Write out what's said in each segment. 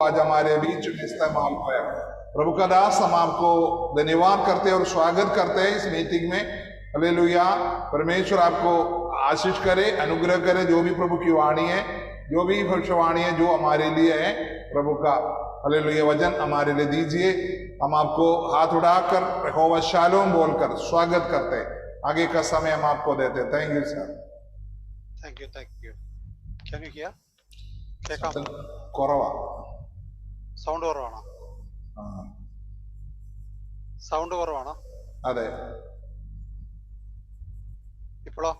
आज हमारे बीच में इस्तेमाल किया। प्रभु का दास हम आपको धन्यवाद करते हैं और स्वागत करते हैं इस मीटिंग में। हालेलुया। परमेश्वर आपको आशीष करे, अनुग्रह करे। जो भी प्रभु की वाणी है, जो भी भविष्यवाणी है जो हमारे लिए है, प्रभु का हालेलुया वचन हमारे लिए दीजिए। हम आपको हाथ उठाकर यहोवा शालोम बोलकर स्वागत करते हैं। आगे का समय हम आपको देते हैं। Thank you sir. Thank you. Can you hear? കേൾക്കാം. കുറവാ സൗണ്ട് കുറവാണോ? സൗണ്ട് കുറവാണോ? അതെ. ഇപ്പോഴോ?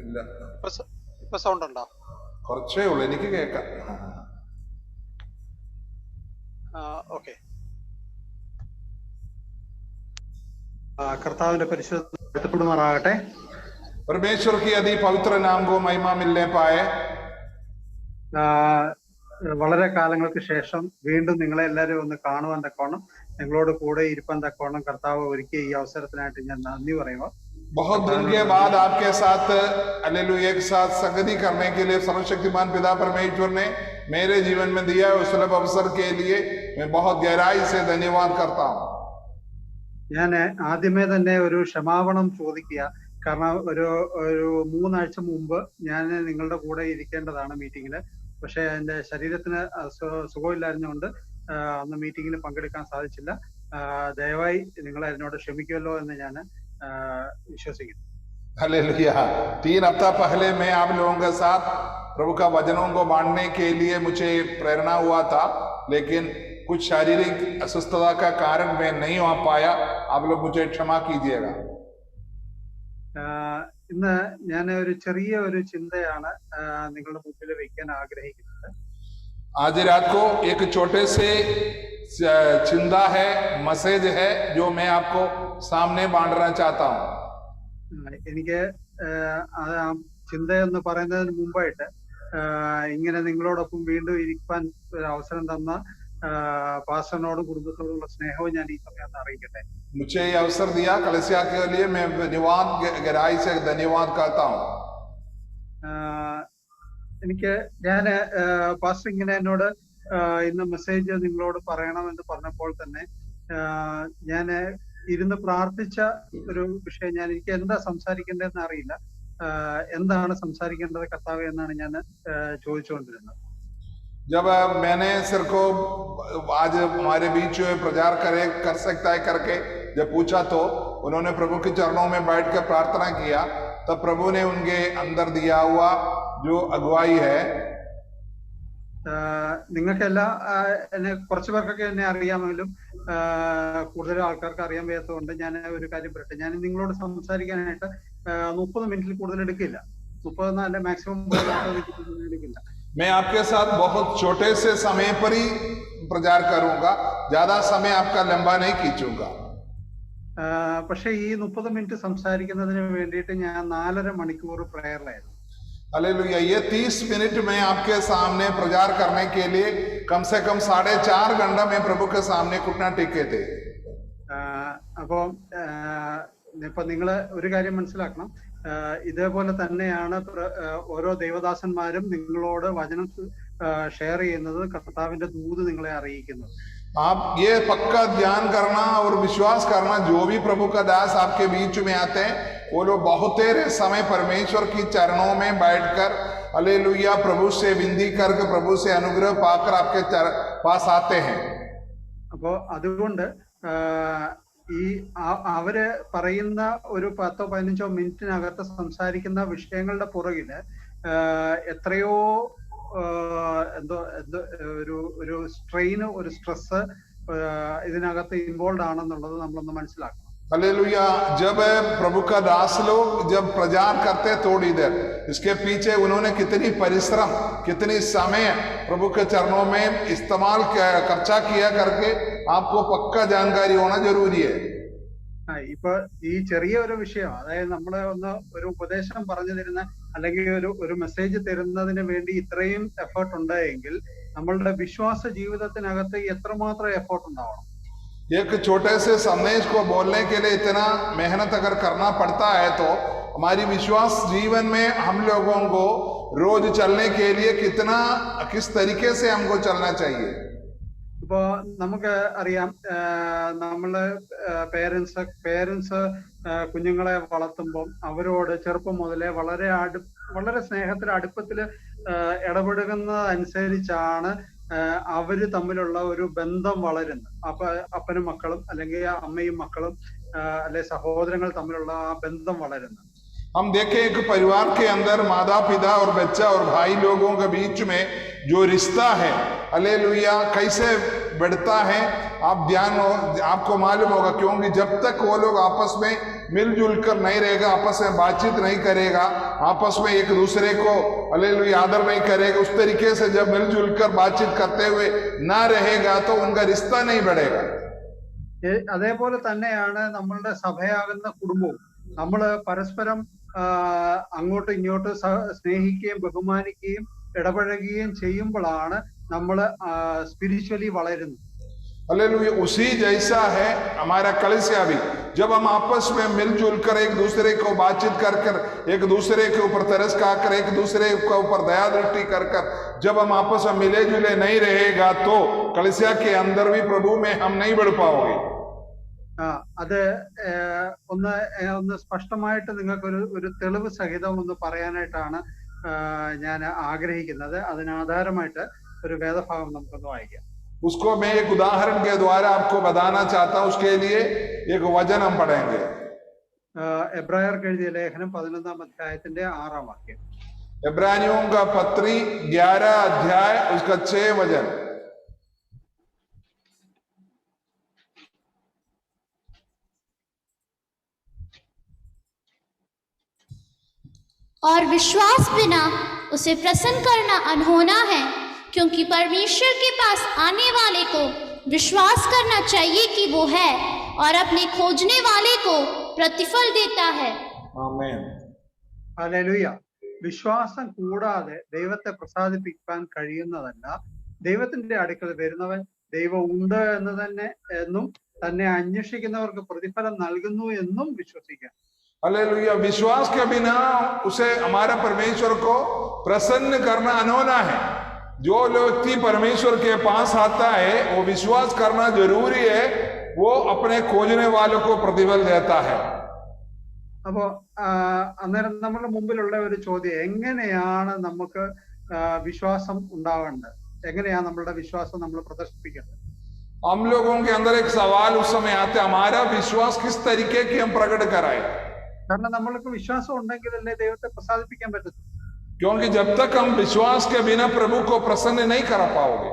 ഇല്ല. ഇപ്പൊ സൗണ്ട് ഉണ്ടോ? കുറച്ചേ ഉള്ളൂ, എനിക്ക് കേൾക്കാം. ഓക്കെ. കർത്താവിന്റെ പരിശുദ്ധമാറാകട്ടെ. परमेश्वर की अति पवित्र नाम को महिमा मिलने पाए. വളരെ കാലങ്ങൾക്ക് ശേഷം വീണ്ടും നിങ്ങളെ എല്ലാവരും ഒന്ന് കാണുവാൻ തക്കോണം, നിങ്ങളോട് കൂടെ ഇരിപ്പാൻ തക്കോണം കർത്താവ് ഒരുക്കിയ ഈ അവസരത്തിനായിട്ട് ഞാൻ നന്ദി പറയുക. बहुत दिन के बाद आपके साथ हालेलुया एक साथ संगति करने के लिए सर्वशक्तिमान पिता परमेश्वर ने मेरे जीवन में दिया है, उस सुलभ अवसर के लिए मैं बहुत गहराई से धन्यवाद करता हूँ. ഞാൻ ആദ്യമേ തന്നെ ഒരു ക്ഷമാപണം ചോദിക്കുക. കാരണം ഒരു 3 ആഴ്ച മുമ്പ് ഞാൻ നിങ്ങളുടെ കൂടെ ഇരിക്കേണ്ടതാണ് മീറ്റിങ്ങിൽ. പക്ഷെ എൻ്റെ ശരീരത്തിന് സുഖമില്ലായിരുന്നുകൊണ്ട് അന്ന് മീറ്റിങ്ങിൽ പങ്കെടുക്കാൻ സാധിച്ചില്ല. ദയവായി നിങ്ങൾ എന്നോട് ക്ഷമിക്കുമല്ലോ എന്ന് ഞാൻ വിശ്വസിക്കുന്നു. हालेलुया। 3 हफ्ता पहले मैं आप लोगों के साथ प्रभु का वचनों को बांटने के लिए मुझे प्रेरणा हुआ था, लेकिन कुछ शारीरिक अस्वस्थता का कारण मैं नहीं आ पाया. आप लोग मुझे क्षमा कीजिएगा. ഇന്ന് ഞാൻ ഒരു ചെറിയ ഒരു ചിന്തയാണ് നിങ്ങളുടെ മുമ്പിൽ വെക്കാൻ ആഗ്രഹിക്കുന്നത്. आज रात को एक छोटे से चिंता है, मैसेज है जो मैं आपको सामने बांटना चाहता हूँ. എനിക്ക് ചിന്തയെന്ന് പറയുന്നതിന് മുമ്പായിട്ട് ഇങ്ങനെ നിങ്ങളോടൊപ്പം വീണ്ടും ഇരിക്കാൻ ഒരു അവസരം തന്ന പാസ്റ്ററിനോടും കുടുംബത്തോടുള്ള സ്നേഹവും ഞാൻ ഈ സമയത്ത് അറിയിക്കട്ടെ. मुझे ये अवसर दिया कलीसिया के लिए मैं धन्यवाद गहराई से धन्यवाद करता हूँ. ഞാൻ പാസ്റ്റർ ഇങ്ങനെ എന്നോട് ഇന്ന് മെസ്സേജ് നിങ്ങളോട് പറയണമെന്ന് പറഞ്ഞപ്പോൾ തന്നെ ഞാൻ ഇരുന്ന് പ്രാർത്ഥിച്ച ഒരു വിഷയം, എനിക്ക് എന്താ സംസാരിക്കേണ്ടതെന്ന് അറിയില്ല, എന്താണ് സംസാരിക്കേണ്ടത് കർത്താവേ എന്നാണ് ഞാൻ ചോദിച്ചുകൊണ്ടിരുന്നത്. जब मैंने सिर को आज हमारे बीच में प्रचार कर सकता है करके जब पूछा तो उन्होंने प्रभु के चरणों में बैठकर प्रार्थना किया. तब प्रभु ने उनके अंदर दिया हुआ जो अगुवाई है. നിങ്ങൾക്കെല്ലാം എന്നെ കുറച്ചു പേർക്കൊക്കെ എന്നെ അറിയാമെങ്കിലും കൂടുതൽ ആൾക്കാർക്ക് അറിയാൻ വയ്യാത്തതുകൊണ്ട് ഞാൻ ഒരു കാര്യം പറയട്ടെ. ഞാൻ നിങ്ങളോട് സംസാരിക്കാനായിട്ട് 30 മിനിറ്റിൽ കൂടുതൽ എടുക്കില്ല. 30 അല്ല, മാക്സിമം എടുക്കില്ല. मैं आपके साथ बहुत छोटे से समय पर ही प्रचार करूंगा, ज्यादा समय आपका लंबा नहीं खींचूंगा. പക്ഷെ ഈ 30 മിനിറ്റ് സംസാരിക്കുന്നതിന് വേണ്ടിയിട്ട് ഞാൻ 4.5 മണിക്കൂർ പ്രയറിലായിരുന്നു. हालेलुया। ये 30 मिनट में आपके सामने प्रचार करने के लिए कम से कम 4.5 घंटा में प्रभु के सामने घुटना टेके थे. അപ്പൊ ഇപ്പൊ നിങ്ങള് ഒരു കാര്യം മനസ്സിലാക്കണം, ഇതേപോലെ തന്നെയാണ് ഓരോ ദൈവദാസന്മാരും നിങ്ങളോട് വചനം ഷെയർ ചെയ്യുന്നത്, കർത്താവിന്റെ ദൂത് നിങ്ങളെ അറിയിക്കുന്നത്. आप ये पक्का ध्यान करना और विश्वास करना, जो भी प्रभु का दास आपके बीच में आते हैं वो लोग बहुत तेरे समय परमेश्वर की चरणों में बैठकर हालेलुया प्रभु से विनती करके प्रभु से अनुग्रह पाकर आपके पास आते हैं. അപ്പോ അതുകൊണ്ട് ഈ അവര് പറയുന്ന ഒരു 10-15 മിനിറ്റിനകത്ത് സംസാരിക്കുന്ന വിഷയങ്ങളുടെ പുറകില് എത്രയോ ഒരു സ്ട്രെയിന്, ഒരു സ്ട്രെസ് ഇതിനകത്ത് ഇൻവോൾവ് ആണെന്നുള്ളത് നമ്മളൊന്ന് മനസ്സിലാക്കണം. हालेलुया। जब प्रभु का दास लोग जब प्रचार करते थोड़ी देर, इसके पीछे उन्होंने कितनी परिश्रम, कितनी समय प्रभु के चरणों में इस्तेमाल खर्चा किया करके आपको पक्का जानकारी होना जरूरी है. ഇപ്പൊ ഈ ചെറിയ ഒരു വിഷയം, അതായത് നമ്മളെ ഒന്ന് ഒരു ഉപദേശം പറഞ്ഞു തരുന്ന അല്ലെങ്കിൽ ഒരു മെസ്സേജ് തരുന്നതിന് വേണ്ടി ഇത്രയും എഫേർട്ട് ഉണ്ടായെങ്കിൽ നമ്മളുടെ വിശ്വാസ ജീവിതത്തിനകത്ത് എത്രമാത്രം എഫേർട്ട് ഉണ്ടാവണം. एक छोटे से संदेश को बोलने के लिए इतना मेहनत अगर करना पड़ता है तो हमारी विश्वास जीवन में हम लोगों को रोज चलने के लिए किस तरीके से हमको चलना चाहिए। ഇപ്പോ നമുക്ക് അറിയാം, നമ്മള് പേരൻസ് കുഞ്ഞുങ്ങളെ വളർത്തുമ്പം അവരോട് ചെറുപ്പം മുതലേ വളരെ സ്നേഹത്തിൽ അടുപ്പത്തിൽ ഇടപെടുന്നതനുസരിച്ചാണ് അവര് തമ്മിലുള്ള ഒരു ബന്ധം വളരുന്നത്. അപ്പനും മക്കളും അല്ലെങ്കിൽ അമ്മയും മക്കളും അല്ലെ സഹോദരങ്ങൾ തമ്മിലുള്ള ആ ബന്ധം വളരുന്നത്. हम देखें एक परिवार के अंदर माता पिता और बच्चा और भाई लोगों के बीच में जो रिश्ता है, हालेलुया, कैसे बढ़ता है आपको मालूम होगा। क्योंकि जब तक वो लोग आपस में मिलजुल कर नहीं रहेगा, आपस में बातचीत नहीं करेगा, आपस में एक दूसरे को हालेलुया आदर नहीं करेगा, उस तरीके से जब मिलजुल कर बातचीत करते हुए ना रहेगा तो उनका रिश्ता नहीं बढ़ेगा। അതേപോലെ തന്നെയാണ് നമ്മളുടെ സഭയാകുന്ന കുടുംബവും. നമ്മള് പരസ്പരം അങ്ങോട്ടും ഇങ്ങോട്ടും സ്നേഹിക്കുകയും ബഹുമാനിക്കുകയും ഇടപഴകുകയും ചെയ്യുമ്പോഴാണ് നമ്മള് സ്പിരിച്വലി വളരുന്നത്. हालेलुया, उसी जैसा है हमारा कलीसिया भी। जब हम आपस में मिलजुल कर एक दूसरे को बातचीत कर एक दूसरे के ऊपर तरस खाकर एक दूसरे के ऊपर दया दृष्टि कर जब हम आपस में मिले जुले नहीं रहेगा तो कलीसिया के अंदर भी प्रभु में हम नहीं बढ़ पाओगे। അത് ഒന്ന് സ്പഷ്ടമായിട്ട് നിങ്ങൾക്ക് ഒരു തെളിവ് സഹിതം ഒന്ന് പറയാനായിട്ടാണ് ഞാൻ ആഗ്രഹിക്കുന്നത്. അതിനാധാരമായിട്ട് ഒരു വേദഭാഗം നമുക്കൊന്ന് വായിക്കാം. उसको मैं एक उदाहरण के द्वारा आपको बताना चाहता हूं, उसके लिए एक वचन हम पढ़ेंगे। എബ്രായർക്ക് എഴുതിയ ലേഖനം 11-ാം അധ്യായത്തിന്റെ 6-ാം വാക്യം. इब्रानियों का पत्री 11 अध्याय उसका 6 वचन। और विश्वास बिना उसे प्रसन्न करना अनहोना है, क्योंकि परमेश्वर के पास आने वाले को विश्वास करना चाहिए कि वो है और अपने खोजने वाले को प्रतिफल देता है। आमीन। ഹല്ലേലൂയ. വിശ്വാസം കൂടാതെ ദൈവത്തെ പ്രസാദിപ്പിക്കാൻ കഴിയുന്നതല്ല. ദൈവത്തിന്റെ അടുക്കൽ വരുന്നവൻ ദൈവം ഉണ്ട് എന്നും തന്നെ അന്വേഷിക്കുന്നവർക്ക് പ്രതിഫലം നൽകുന്നു എന്നും വിശ്വസിക്കാം. हालेलुया, विश्वास के बिना उसे हमारा परमेश्वर को प्रसन्न करना अनहोना है। जो व्यक्ति परमेश्वर के पास आता है वो विश्वास करना जरूरी है, वो अपने खोजने वालों को प्रतिफल देता है। അപ്പോ അന്നേരം നമ്മുടെ മുമ്പിലുള്ള ഒരു ചോദ്യം, എങ്ങനെയാണ് നമുക്ക് വിശ്വാസം ഉണ്ടാവേണ്ടത്? എങ്ങനെയാണ് നമ്മളുടെ വിശ്വാസം നമ്മൾ പ്രദർശിപ്പിക്കേണ്ടത്? हम लोगों के अंदर एक सवाल उस समय आते, हमारा विश्वास किस तरीके की हम प्रकट कराए? കാരണം നമ്മൾക്ക് വിശ്വാസം ഉണ്ടെങ്കിലല്ലേ ദൈവത്തെ പ്രസാദിപ്പിക്കാൻ പറ്റത്തുള്ളൂ. क्योंकि जब तक हम विश्वास के बिना प्रभु को प्रसन्न नहीं कर पाओगे।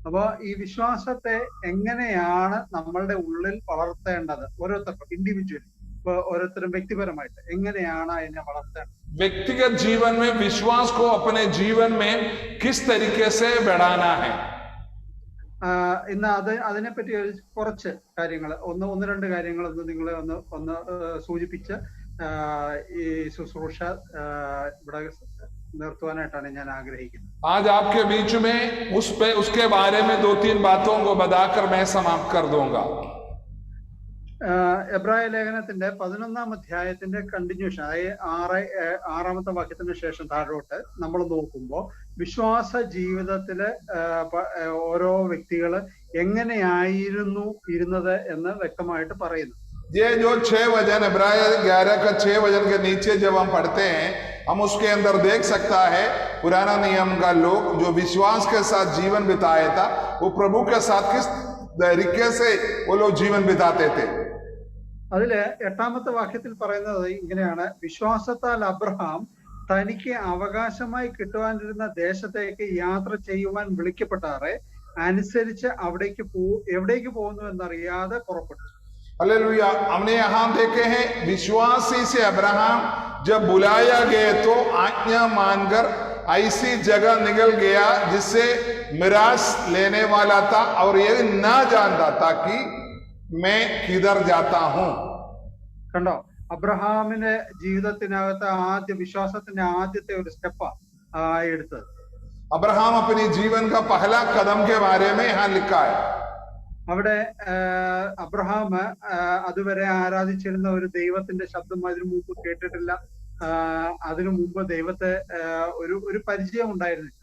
അപ്പൊ ഈ വിശ്വാസത്തെ എങ്ങനെയാണ് നമ്മളുടെ ഉള്ളിൽ വളർത്തേണ്ടത്? ഓരോരുത്തർക്കും ഇൻഡിവിജ്വലി, ഇപ്പൊ ഓരോരുത്തരും വ്യക്തിപരമായിട്ട് എങ്ങനെയാണ് അതിനെ വളർത്തേണ്ടത്? व्यक्तिगत जीवन में विश्वास को अपने जीवन में किस तरीके से बढ़ाना है? ഇന്ന് അതിനെപ്പറ്റി കുറച്ച് കാര്യങ്ങൾ ഒന്ന് രണ്ട് കാര്യങ്ങൾ നിങ്ങളെ ഒന്ന് സൂചിപ്പിച്ച് ഈ ശുശ്രൂഷ ഇവിടെ നിർത്തുവാനായിട്ടാണ് ഞാൻ ആഗ്രഹിക്കുന്നത്. आज आपके बीच में उसके बारे में 2-3 बातों को बताकर मैं समाप्त कर दूंगा। എബ്രായ ലേഖനത്തിന്റെ 11-ാം അധ്യായത്തിന്റെ കണ്ടിന്യൂഷൻ, അതായത് 6-ാമത്തെ വാക്യത്തിന് ശേഷം താഴോട്ട് നമ്മൾ നോക്കുമ്പോൾ വിശ്വാസ ജീവിതത്തില് ഓരോ വ്യക്തികള് എങ്ങനെയായിരുന്നു ഇരുന്നത് എന്ന് വ്യക്തമായിട്ട് പറയുന്നു. ये जो 6 वचन इब्रानी 11 का 6 वचन के नीचे जब हम पढ़ते हैं, हम उसके अंदर देख सकता है पुराना नियम का लोग जो विश्वास के साथ जीवन बिताया था, वो प्रभु के साथ किस तरीके से वो लोग जीवन बिताते थे। അതില് 8-ാമത്തെ വാക്യത്തിൽ പറയുന്നത് ഇങ്ങനെയാണ്: വിശ്വാസത്താൽ അബ്രഹാം തനിക്ക് അവകാശമായി കിട്ടുവാനിരുന്ന ദേശത്തേക്ക് യാത്ര ചെയ്യുവാൻ വിളിക്കപ്പെട്ടാറെ അനുസരിച്ച് എവിടേക്ക് പോകുന്നു എന്നറിയാതെ പുറപ്പെട്ടു. हालेलुया, हमने यहां देखे हैं विश्वासी से अब्राहम जब बुलाया गया तो आज्ञा मानकर ऐसी जगह निकल गया जिससे मिरास लेने वाला था और ये ना जानता था कि मैं किधर जाता हूं। കണ്ടോ, അബ്രഹാമിന്റെ ജീവിതത്തിനകത്ത് വിശ്വാസത്തിന്റെ ആദ്യത്തെ ഒരു സ്റ്റെപ്പാ എടുത്തത്. अब्राहम अपनी जीवन का पहला कदम के बारे में यहां लिखा है। അവിടെ അബ്രഹാം അതുവരെ ആരാധിച്ചിരുന്ന ഒരു ദൈവത്തിന്റെ ശബ്ദം അതിനു മുമ്പ് കേട്ടിട്ടില്ല. അതിനു മുമ്പ് ദൈവത്തെ ഒരു പരിചയം ഉണ്ടായിരുന്നില്ല.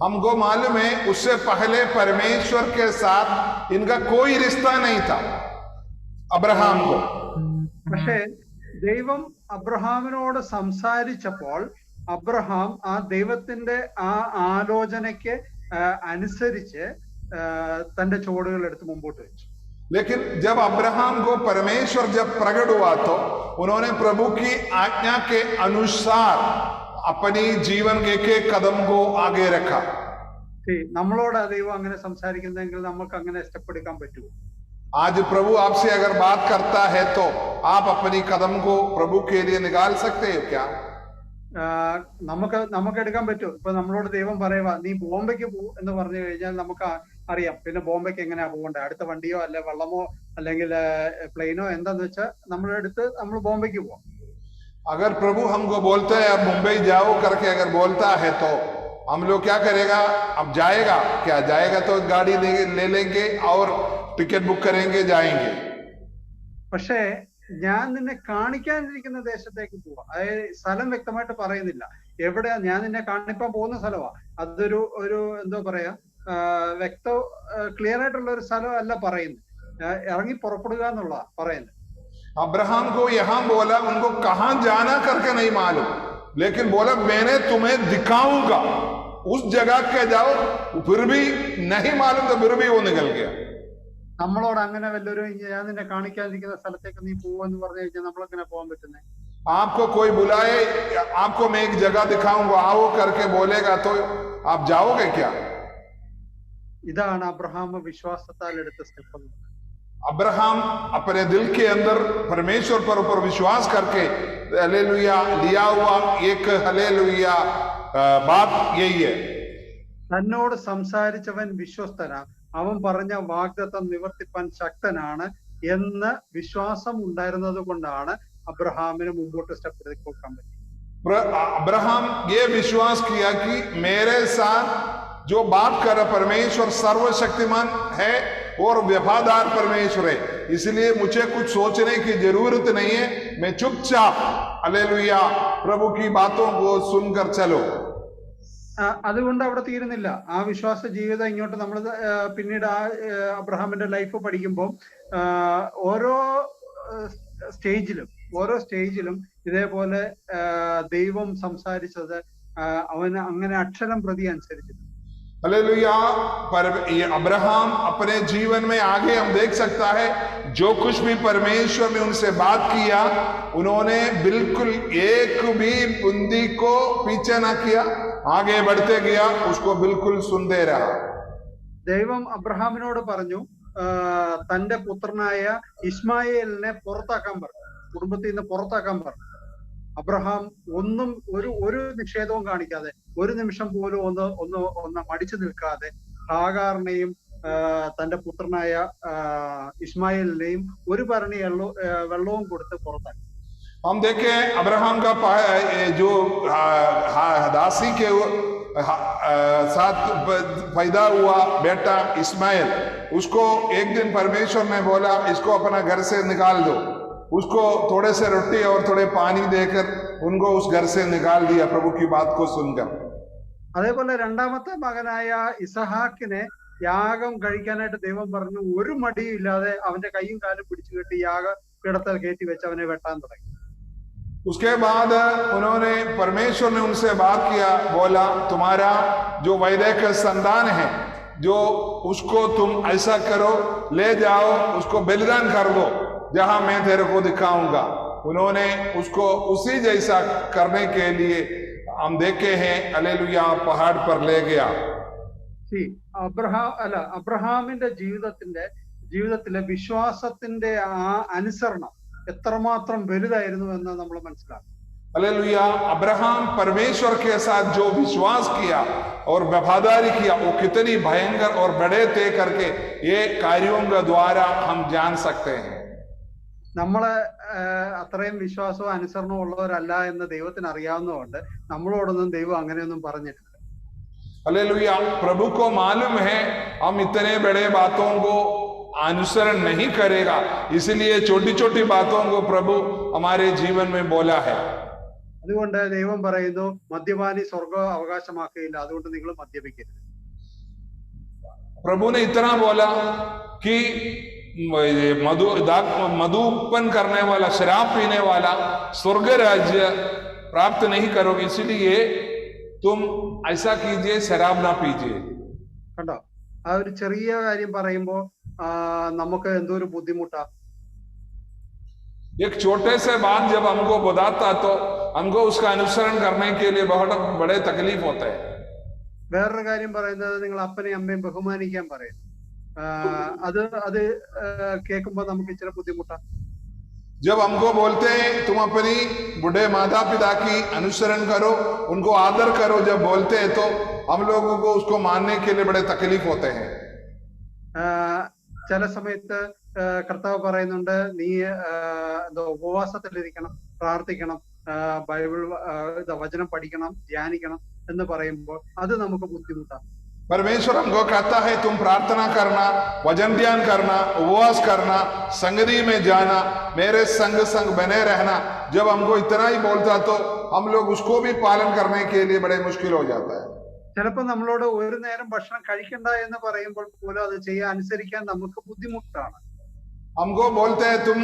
हमको मालूम है उससे पहले परमेश्वर के साथ इनका कोई रिश्ता नहीं था अब्राहम को. പക്ഷേ ദൈവം അബ്രഹാമിനോട് സംസാരിച്ചപ്പോൾ അബ്രഹാം ആ ദൈവത്തിന്റെ ആ ആലോചനയ്ക്ക് അനുസരിച്ച് തന്റെ ചുവടുകൾ എടുത്ത് മുമ്പോട്ട് വെച്ചു. लेकिन जब अब्राहम को परमेश्वर जब प्रकट हुआ तो उन्होंने प्रभु की आज्ञा के अनुसार अपनी जीवन के एक एक कदम को आगे रखा. നമ്മളോട് ദൈവം അങ്ങനെ സംസാരിക്കുന്നെങ്കിൽ നമുക്ക് അങ്ങനെ സ്റ്റെപ്പ് എടുക്കാൻ പറ്റുമോ? आज प्रभु आपसे अगर बात करता है तो आप अपनी कदम को प्रभु के लिए निकाल सकते हो क्या? നമുക്ക് എടുക്കാൻ പറ്റും. ഇപ്പൊ നമ്മളോട് ദൈവം പറയുക നീ ബോംബെക്ക് പോ എന്ന് പറഞ്ഞു കഴിഞ്ഞാൽ നമുക്ക് അറിയാം പിന്നെ ബോംബെക്ക് എങ്ങനെയാ പോകണ്ടേ, അടുത്ത വണ്ടിയോ അല്ലെ വെള്ളമോ അല്ലെങ്കിൽ പ്ലെയിനോ എന്താന്ന് വെച്ചാൽ നമ്മളെടുത്ത് നമ്മൾ ബോംബെക്ക് പോവാം. अगर प्रभु हमको बोलते हैं अब मुंबई जाओ करके अगर बोलता है तो हम लोग क्या करेगा? अब जाएगा क्या? जाएगा तो गाड़ी ले लेंगे और टिकट बुक करेंगे, जाएंगे. പക്ഷേ ഞാൻ നിന്നെ കാണിക്കാനിരിക്കുന്ന ദേശത്തേക്ക് പോവാ. അതായത് സ്ഥലം വ്യക്തമായിട്ട് പറയുന്നില്ല എവിടെയാ. ഞാൻ നിന്നെ കാണിപ്പാൻ പോകുന്ന സ്ഥലമാ. അതൊരു എന്തോ പറയാ ക്ലിയർ ആയിട്ടുള്ള ഒരു സ്ഥലം അല്ല പറയുന്നത്. ഇറങ്ങി പുറപ്പെടുക എന്നുള്ള പറയുന്നത്. अब्राहम को यहाँ बोला, उनको कहां जाना करके नहीं मालूम, लेकिन बोला मैंने तुम्हें दिखाऊंगा, उस जगह के जाओ. फिर भी नहीं मालूम तो फिर भी वो निकल गया. നമ്മളോട് അങ്ങനെ വല്ലൊരു ഞാൻ നിന്നെ കാണിക്കാതിരിക്കുന്ന സ്ഥലത്തേക്ക് നീ പോവെന്ന് പറഞ്ഞു കഴിഞ്ഞാൽ നമ്മളെങ്ങനെ പോകാൻ പറ്റുന്നേ? आपको कोई बुलाए, आपको मैं एक जगह दिखाऊंगा आओ करके बोलेगा तो आप जाओगे क्या? ഇതാണ് അബ്രഹാം വിശ്വാസത്താൽ എടുത്ത സ്റ്റെപ്പ്. अब्राहम अपने दिल के अंदर परमेश्वर पर ऊपर विश्वास करके हालेलुया लिया हुआ एक हालेलुया बात यही है. തന്നോട് സംസാരിച്ചവൻ വിശ്വസ്തനാ, അവൻ പറഞ്ഞ വാഗ്ദത്തം നിവർത്തിപ്പാൻ ശക്തനാണ് എന്ന് വിശ്വാസം ഉണ്ടായിരുന്നത് കൊണ്ടാണ് അബ്രഹാമിന് മുമ്പോട്ട് സ്റ്റെപ്പ് എടുത്ത് കൊടുക്കാൻ പറ്റി. अब्राहम ये विश्वास किया कि मेरे साथ जो बात कर रहा परमेश्वर सर्वशक्तिमान है और वफादार परमेश्वर है, इसलिए मुझे कुछ सोचने की जरूरत नहीं है, मैं चुपचाप हालेलुया प्रभु की बातों को सुनकर चलो. അതുകൊണ്ട് അവിടെ തീരുന്നില്ല ആ വിശ്വാസ ജീവിതം. ഇങ്ങോട്ട് നമ്മൾ പിന്നീട് ആ അബ്രഹാമിന്റെ ലൈഫ് പഠിക്കുമ്പോൾ ഓരോ സ്റ്റേജിലും ഇതേപോലെ ദൈവം സംസാരിച്ചത് അവന് അങ്ങനെ അക്ഷരം പ്രതി അനുസരിച്ചിട്ടുണ്ട്. हालेलुया. पर ये अब्राहम अपने जीवन में आगे हम देख सकता है जो कुछ भी परमेश्वर ने उनसे बात किया उन्होंने बिल्कुल एक भी बूंदी को पीछे ना किया, आगे बढ़ते गया, उसको बिल्कुल सुनते रहा. ദൈവം അബ്രഹാമിനോട് പറഞ്ഞു തന്റെ പുത്രനായ ഇസ്മായേലിനെ പുറത്താക്കാൻ പറഞ്ഞു, കുടുംബത്തിൽ നിന്ന് പുറത്താക്കാൻ പറഞ്ഞു. അബ്രഹാം ഒന്നും ഒരു നിഷേധവും കാണിക്കാതെ ഒരു നിമിഷം പോലും ഒന്ന് മടിച്ചു നിൽക്കാതെ ഹാഗാറിനെയും തന്റെ പുത്രനായ ഇസ്മായിലിനെയും ഒരു ഭരണി വെള്ളവും കൊടുത്ത് പുറത്താക്കി. हम देखें अब्राहम का जो दासी के साथ पैदा हुआ बेटा इस्माइल, उसको एक दिन परमेश्वर ने बोला इसको अपना घर से निकाल दो. उसको थोड़े से रोटी और थोड़े पानी देकर उनको उस घर से निकाल दिया प्रभु की बात को सुनकर. അതേപോലെ രണ്ടാമത്തെ മകനായ ഇസഹാക്കിനെ യാഗം കഴിക്കാനായിട്ട് ദൈവം പറഞ്ഞു ഒരു മടിയും ഇല്ലാതെ അവന്റെ കൈയും കാലും പിടിച്ചു കെട്ടി യാഗപീഠത്തിൽ കയറ്റി വെച്ച് അവനെ വെട്ടാൻ തുടങ്ങി. उसके बाद उन्होंने परमेश्वर ने उनसे बात किया, बोला तुम्हारा जो वैदिक संतान है जो उसको तुम ऐसा करो, ले जाओ उसको बलिदान कर दो जहां मैं तेरे को दिखाऊंगा. उन्होंने उसको उसी जैसा करने के लिए हम देखे हैं हालेलुया पहाड़ पर ले गया. അബ്രഹാമിന്റെ ജീവിതത്തിലെ വിശ്വാസത്തിന്റെ ആ അനുസരണം എത്രമാത്രം വലുതായിരുന്നു എന്ന് നമ്മൾ മനസ്സിലാക്കും. हालेलुया. अब्राहम परमेश्वर के साथ जो विश्वास किया और वफादारी किया वो कितनी भयंकर और बड़े थे करके ये कार्यों के द्वारा हम जान सकते हैं. നമ്മള് അത്രയും വിശ്വാസവും അനുസരണവും ഉള്ളവരല്ല എന്ന് ദൈവത്തിന് അറിയാവുന്നതുകൊണ്ട് നമ്മളോടൊന്നും ദൈവം അങ്ങനെയൊന്നും പറഞ്ഞിട്ടില്ല. हालेलुया. प्रभु को मालूम है हम इतने बड़े बातों को अनुसरण नहीं करेगा, इसलिए छोटी छोटी बातों को प्रभु हमारे जीवन में बोला है. അതുകൊണ്ട് ദൈവം പറയുന്നു മദ്യപാനി സ്വർഗം അവകാശമാക്കുകയില്ല, അതുകൊണ്ട് നിങ്ങൾ മദ്യപിക്കരുത്. प्रभु ने इतना बोला कि मधुपन करने वाला, शराब पीने वाला स्वर्ग राज्य प्राप्त नहीं करोगे, इसलिए तुम ऐसा कीजिए, शराब ना पीजिए. കണ്ടോ, ആ ഒരു ചെറിയ കാര്യം പറയുമ്പോ നമുക്ക് എന്തോ ഒരു ബുദ്ധിമുട്ടാ. एक छोटे से बात जब हमको बताता तो हमको उसका अनुसरण करने के लिए बहुत बड़े तकलीफ होते हैं. വേറൊരു കാര്യം പറയുന്നത് നിങ്ങൾ അപ്പനെയും അമ്മയും ബഹുമാനിക്കാൻ പറയും. അത് കേൾക്കുമ്പോ നമുക്ക് ഇച്ചിരി ബുദ്ധിമുട്ടാ. जब हमको बोलते हैं तुम अपनी बूढ़े माता पिता की अनुसरण करो, उनको आदर करो, जब बोलते हैं तो हम लोगों को उसको मानने के लिए बड़े तकलीफ होते हैं. ചില സമയത്ത് കർത്താവ് പറയുന്നുണ്ട് നീ എന്തോ ഉപവാസത്തിലിരിക്കണം, പ്രാർത്ഥിക്കണം, ബൈബിൾ വചനം പഠിക്കണം, ധ്യാനിക്കണം എന്ന് പറയുമ്പോൾ അത് നമുക്ക് ബുദ്ധിമുട്ടാണ്. परमेश्वर हमको कहता है तुम प्रार्थना करना, वचन ध्यान करना, उपवास करना, संगति में जाना, मेरे संग बने रहना. जब हमको इतना ही बोलता तो हम लोग उसको भी पालन करने के लिए बड़े मुश्किल हो जाता है. ചിലപ്പോൾ നമ്മളോട് ഒരു നേരം ഭക്ഷണം കഴിക്കണ്ട എന്ന് പറയുമ്പോൾ പോലും അത് അനുസരിക്കാൻ നമുക്ക് ബുദ്ധിമുട്ടാണ്. हमको बोलते हैं तुम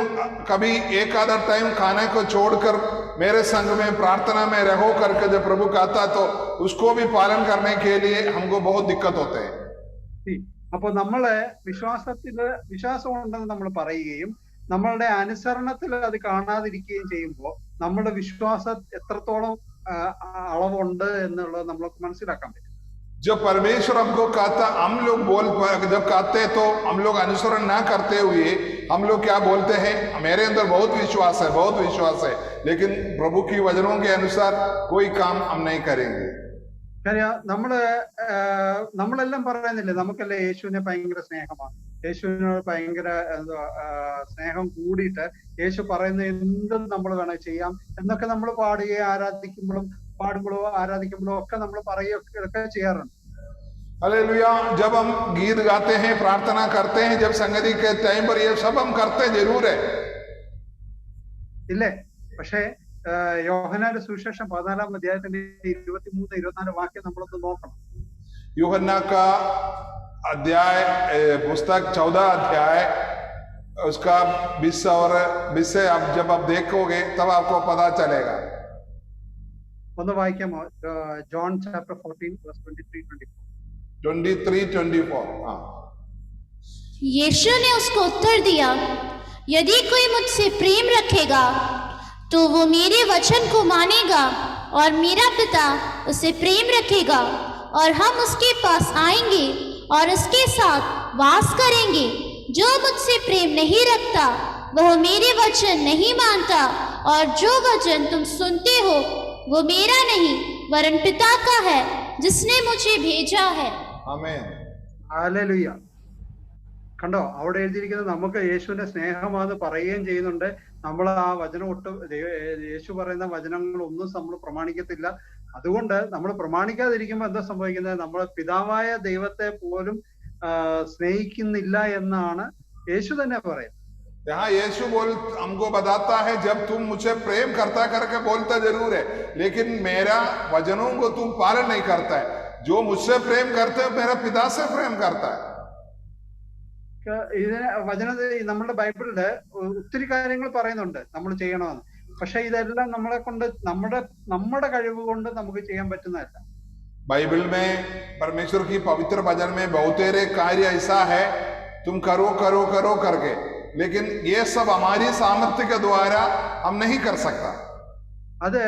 कभी एक आधा टाइम खाने को छोड़कर मेरे संग में प्रार्थना में रहो करके जब प्रभु कहता तो उसको भी पालन करने के लिए हमको बहुत दिक्कत होते हैं. അപ്പൊ നമ്മളെ വിശ്വാസം ഉണ്ടെന്ന് നമ്മൾ പറയുകയും നമ്മളുടെ അനുസരണത്തിൽ അത് കാണാതിരിക്കുകയും ചെയ്യുമ്പോൾ നമ്മുടെ വിശ്വാസം എത്രത്തോളം അളവുണ്ട് എന്നുള്ളത് നമ്മൾക്ക് മനസ്സിലാക്കാൻ പറ്റും. जब परमेश्वर हमको कहता, हम लोग जब कहते तो हम लोग अनुसरण ना करते हुए हम लोग क्या बोलते हैं, मेरे अंदर बहुत विश्वास है, बहुत विश्वास है, लेकिन प्रभु की वचनों के अनुसार कोई काम हम नहीं करेंगे. നമ്മളെല്ലാം പറയുന്നില്ലേ, നമുക്കല്ലേ യേശുവിനെ ഭയങ്കര സ്നേഹമാണ്, യേശുവിനോട് ഭയങ്കര സ്നേഹം കൂടിയിട്ട് യേശു പറയുന്ന എന്തും നമ്മൾ വേണം ചെയ്യാം എന്നൊക്കെ നമ്മൾ പാടുമ്പോഴോ ആരാധിക്കുമ്പോഴോ ഒക്കെ നമ്മൾ പറയുകയൊക്കെ ചെയ്യാറുണ്ട്. हालेलुया. जब हम गीत गाते हैं, प्रार्थना करते हैं, जब संगति के टाइम पर ये सब हम करते जरूर है, ഇല്ലേ? പക്ഷേ യോഹന്നാന്റെ സുവിശേഷം 14-ാം അധ്യായത്തിന്റെ 23-24 വാക്യം നമ്മളൊന്ന് നോക്കണം. यूहन्ना का अध्याय पुस्तक 14 अध्याय उसका 20 से आप जब आप देखोगे तब आपको पता चलेगा. ഒന്ന് വായിക്കാമോ? John chapter 14:23-24. 23-24. हाँ. यीशु ने उसको उत्तर दिया, यदि कोई मुझसे प्रेम रखेगा तो वो मेरे वचन को मानेगा और मेरा पिता उसे प्रेम रखेगा और हम उसके पास आएंगे और उसके साथ वास करेंगे. जो मुझसे प्रेम नहीं रखता वह मेरे वचन नहीं मानता, और जो वचन तुम सुनते हो वो मेरा नहीं वरन पिता का है जिसने मुझे भेजा है. आमीन. ഹല്ലേലൂയ. കണ്ടോ, അവിടെ എഴുതിയിരിക്കുന്നത് നമുക്ക് യേശുവിന്റെ സ്നേഹമാണെന്ന് പറയുകയും ചെയ്യുന്നുണ്ട്. നമ്മൾ ആ വചനം യേശു പറയുന്ന വചനങ്ങളൊന്നും നമ്മൾ പ്രമാണിക്കത്തില്ല. അതുകൊണ്ട് നമ്മൾ പ്രമാണിക്കാതിരിക്കുമ്പോൾ എന്താ സംഭവിക്കുന്നത്? നമ്മളെ പിതാവായ ദൈവത്തെ പോലും സ്നേഹിക്കുന്നില്ല എന്നാണ് യേശു തന്നെ പറയുന്നത്. यहाँ यीशु हमको बताता है, जब तुम मुझे प्रेम करता करके बोलता जरूर है, लेकिन मेरा वचनों को तुम पालन नहीं करता है. जो मुझसे प्रेम करते है मेरा पिता से प्रेम करता है. ഇതിന് നമ്മുടെ ബൈബിളില് ഒത്തിരി കാര്യങ്ങൾ പറയുന്നുണ്ട് നമ്മൾ ചെയ്യണമെന്ന്. പക്ഷെ ഇതെല്ലാം നമ്മളെ കൊണ്ട് നമ്മുടെ കഴിവ് കൊണ്ട് നമുക്ക് ചെയ്യാൻ പറ്റുന്നതല്ല. बाइबल में परमेश्वर की पवित्र वचन में बहुतेरे कार्य ऐसा है तुम करो करो करो करके, लेकिन ये सब हमारी सामर्थ्य के द्वारा हम नहीं कर सकता. അത്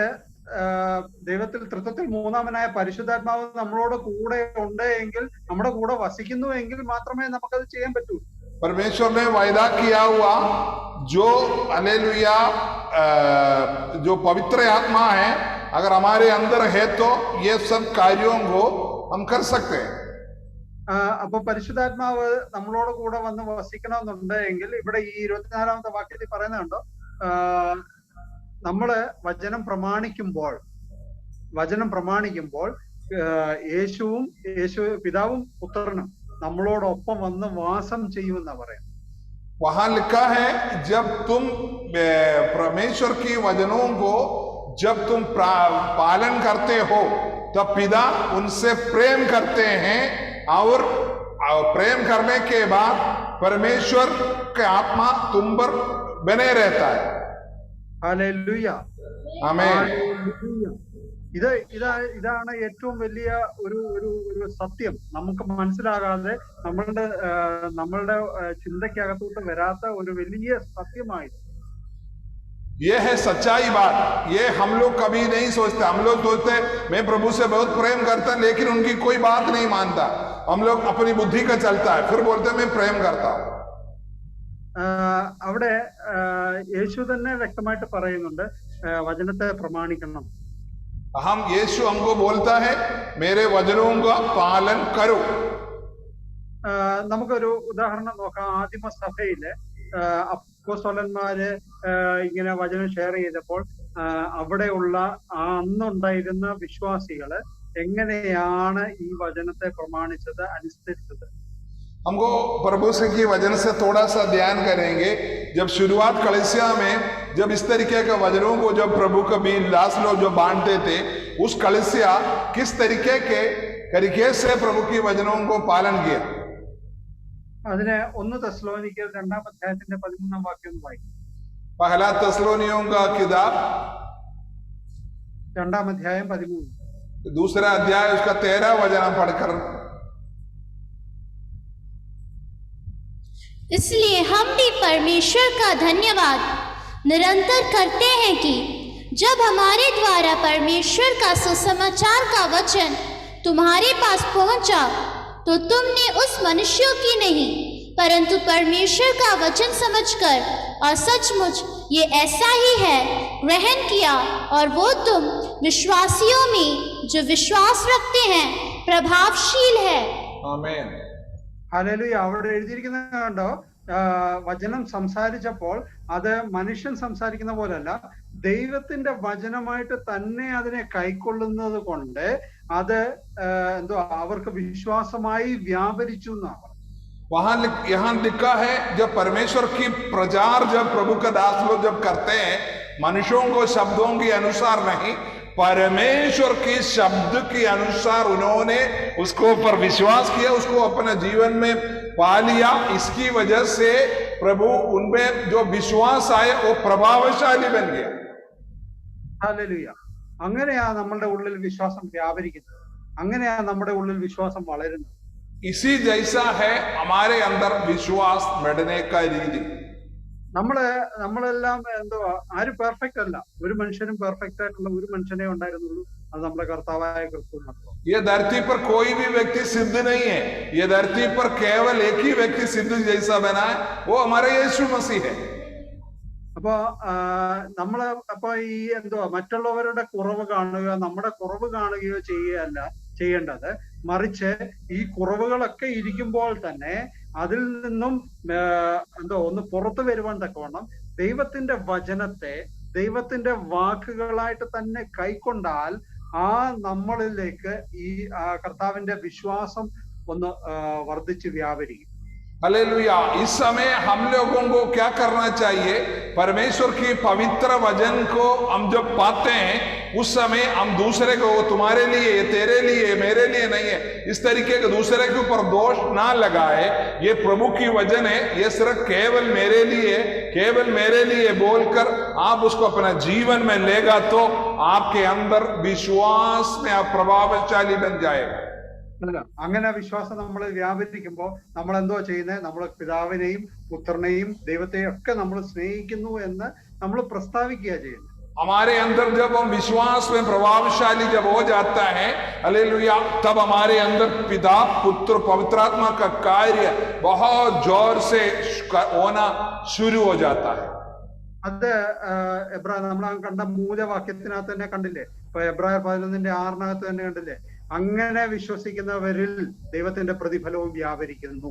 ദൈവത്തിൽ തൃത്വത്തിൽ മൂന്നാമനായ പരിശുദ്ധാത്മാവ് നമ്മളോട് കൂടെ ഉണ്ട് എങ്കിൽ, നമ്മുടെ കൂടെ വസിക്കുന്നു എങ്കിൽ മാത്രമേ നമുക്കത് ചെയ്യാൻ പറ്റൂ. परमेश्वर ने वायदा किया हुआ जो हालेलुया जो पवित्र आत्मा है अगर हमारे अंदर है तो ये सब कार्यों को हम कर सकते हैं. അപ്പൊ പരിശുദ്ധാത്മാവ് നമ്മളോട് കൂടെ വന്ന് വസിക്കണമെന്നുണ്ട് എങ്കിൽ ഇവിടെ ഈ 24-ാമത്തെ വാക്യത്തിൽ പറയുന്നുണ്ടോ, നമ്മള് വചനം പ്രമാണിക്കുമ്പോൾ പിതാവും പുത്രനും നമ്മളോടൊപ്പം വന്ന് വാസം ചെയ്യുമെന്നാ പറയുന്നത്. वहां लिखा है जब तुम परमेश्वर की वचनों को जब तुम पालन करते हो तब पिता उनसे प्रेम करते हैं, और प्रेम करने के बाद परमेश्वर का आत्मा तुम पर बने रहता है। ഹല്ലേലൂയ. ആമേൻ. ഹല്ലേലൂയ. ഇതാണ് ഏറ്റവും വലിയ ഒരു ഒരു ഒരു സത്യം. നമുക്ക് മനസ്സിലാകാതെ നമ്മളുടെ ചിന്തയ്ക്കകത്തോട്ട് വരാത്ത ഒരു വലിയ സത്യമായി. ये है सच्चाई बात। ये हम लोग कभी नहीं सोचते। हम लोग सोचते मैं प्रभु से बहुत प्रेम करता, लेकिन उनकी कोई बात नहीं मानता। हम लोग अपनी बुद्धि का चलता है, फिर बोलते मैं प्रेम करता हूं। അവിടെ യേശു തന്നെ വ്യക്തമായിട്ട് പറയുന്നുണ്ട്, വചനത്തെ പ്രമാണിക്കണം. हम यीशु हमको बोलता है मेरे वचनों का पालन करो। നമുക്കൊരു ഉദാഹരണം നോക്കാം. ആദിമസഭയിലെ അപ്പോസ്തലന്മാര് ഇങ്ങനെ വചനം ഷെയർ ചെയ്തപ്പോൾ അവിടെയുള്ള അന്നുണ്ടായിരുന്ന വിശ്വാസികള് എങ്ങനെയാണ് ഈ വചനത്തെ പ്രമാണിച്ചത്, അനുസരിച്ചത്? हमको प्रभु से की वचन से थोड़ा सा ध्यान करेंगे। जब शुरुआत कलीसिया में जब इस तरीके के वचनों को जब प्रभु कभी दास लोग जो बांटते थे, उस कलीसिया किस तरीके से प्रभु की वचनों को पालन किया? അതിനെ 1 തെസ്സലോനിക്കർ 2-ാം അധ്യായത്തിന്റെ 13-ാം വാക്യം വായിക്കും. पहला तेस्सलोनियों का किताब 2-ാം അധ്യായം 13. दूसरा अध्याय उसका 13 वचन पढ़कर। इसलिए हम भी परमेश्वर का धन्यवाद निरंतर करते हैं कि जब हमारे द्वारा परमेश्वर का सुसमाचार का वचन तुम्हारे पास पहुंचा, तो तुमने उस मनुष्यों की नहीं परंतु परमेश्वर का वचन समझकर और सचमुच ये ऐसा ही है ग्रहण किया, और वो तुम विश्वासियों में जो विश्वास रखते हैं प्रभावशील है। आमीन. ഹല്ലേലൂയ. അവിടെ എഴുതിയിരിക്കുന്നത് കണ്ടോ, വചനം സംസാരിച്ചപ്പോൾ അത് മനുഷ്യൻ സംസാരിക്കുന്ന പോലല്ല, ദൈവത്തിന്റെ വചനമായിട്ട് തന്നെ അതിനെ കൈക്കൊള്ളുന്നത് കൊണ്ട് അത് അവർക്ക് വിശ്വാസമായി വ്യാപരിച്ചു എന്നാണ്. यहाँ लिखा है जब परमेश्वर की प्रचार जब प्रभु का दास लोग जब करते हैं, मनुष्यों को शब्दों के अनुसार नहीं, परमेश्वर के शब्द के अनुसार उन्होंने उसको पर विश्वास किया, उसको अपने जीवन में पा लिया। इसकी वजह से प्रभु उनमें जो विश्वास आए वो प्रभावशाली बन गया। ഹല്ലേലൂയ. അങ്ങനെയാ നമ്മളുടെ ഉള്ളിൽ വിശ്വാസം വ്യാപരിക്കുന്നത്, അങ്ങനെയാ നമ്മുടെ ഉള്ളിൽ വിശ്വാസം വളരുന്നത്. इसी जैसा है हमारे अंदर विश्वास बढ़ने का रीति। നമ്മളെല്ലാം ആരും പെർഫെക്റ്റ് അല്ല. ഒരു മനുഷ്യനും പെർഫെക്റ്റ് ആയിട്ടുള്ള ഒരു മനുഷ്യനെ ഉണ്ടായിരുന്നുള്ളൂ, അത് നമ്മുടെ കർത്താവായ ക്രിസ്തു മാത്രം. ये धरती पर कोई भी व्यक्ति सिद्ध नहीं है। ये धरती पर केवल एक ही व्यक्ति सिद्ध जैसा बना है, वो हमारे यीशु मसीह है। അപ്പൊ ഈ മറ്റുള്ളവരുടെ കുറവ് കാണുക, നമ്മുടെ കുറവ് കാണുകയോ ചെയ്യുകയല്ല ചെയ്യേണ്ടത്. മറിച്ച് ഈ കുറവുകളൊക്കെ ഇരിക്കുമ്പോൾ തന്നെ അതിൽ നിന്നും ഒന്ന് പുറത്തു വരുവാൻ തക്കവണ്ണം ദൈവത്തിന്റെ വചനത്തെ ദൈവത്തിന്റെ വാക്കുകളായിട്ട് തന്നെ കൈക്കൊണ്ടാൽ നമ്മളിലേക്ക് ഈ കർത്താവിന്റെ വിശ്വാസം ഒന്ന് വർദ്ധിച്ച് വ്യാപരിക്കും. हालेलुया. इस समय हम लोगों को क्या करना चाहिए? परमेश्वर की पवित्र वचन को हम जब पाते हैं, उस समय हम दूसरे को तुम्हारे लिए, तेरे लिए, मेरे लिए नहीं है, इस तरीके के दूसरे के ऊपर दोष ना लगाए। ये प्रभु की वचन है, ये सिर्फ केवल मेरे लिए बोलकर आप उसको अपना जीवन में लेगा तो आपके अंदर विश्वास में आप प्रभावशाली बन जाएगा. അങ്ങനെ വിശ്വാസം നമ്മൾ വ്യാപരിക്കുമ്പോൾ നമ്മൾ എന്തോ ചെയ്യുന്നത്? നമ്മൾ പിതാവിനെയും പുത്രനെയും ദൈവത്തെയും ഒക്കെ നമ്മൾ സ്നേഹിക്കുന്നു എന്ന് നമ്മൾ പ്രസ്താവിക്കുക ചെയ്യുന്നു. हमारे अंदर जब हम विश्वास में प्रभावशाली जब हो जाता है, हालेलुया, तब हमारे अंदर पिता पुत्र पवित्र आत्मा का कार्य बहुत जोर से होना शुरू हो जाता है. അത് നമ്മൾ കണ്ട മൂലവാക്യത്തിനകത്ത് തന്നെ കണ്ടില്ലേ? ഇപ്പൊ എബ്രായർ 11:6 തന്നെ കണ്ടില്ലേ? അങ്ങനെ വിശ്വസിക്കുന്നവരിൽ ദൈവത്തിന്റെ പ്രതിഫലവും വ്യാപരിക്കുന്നു.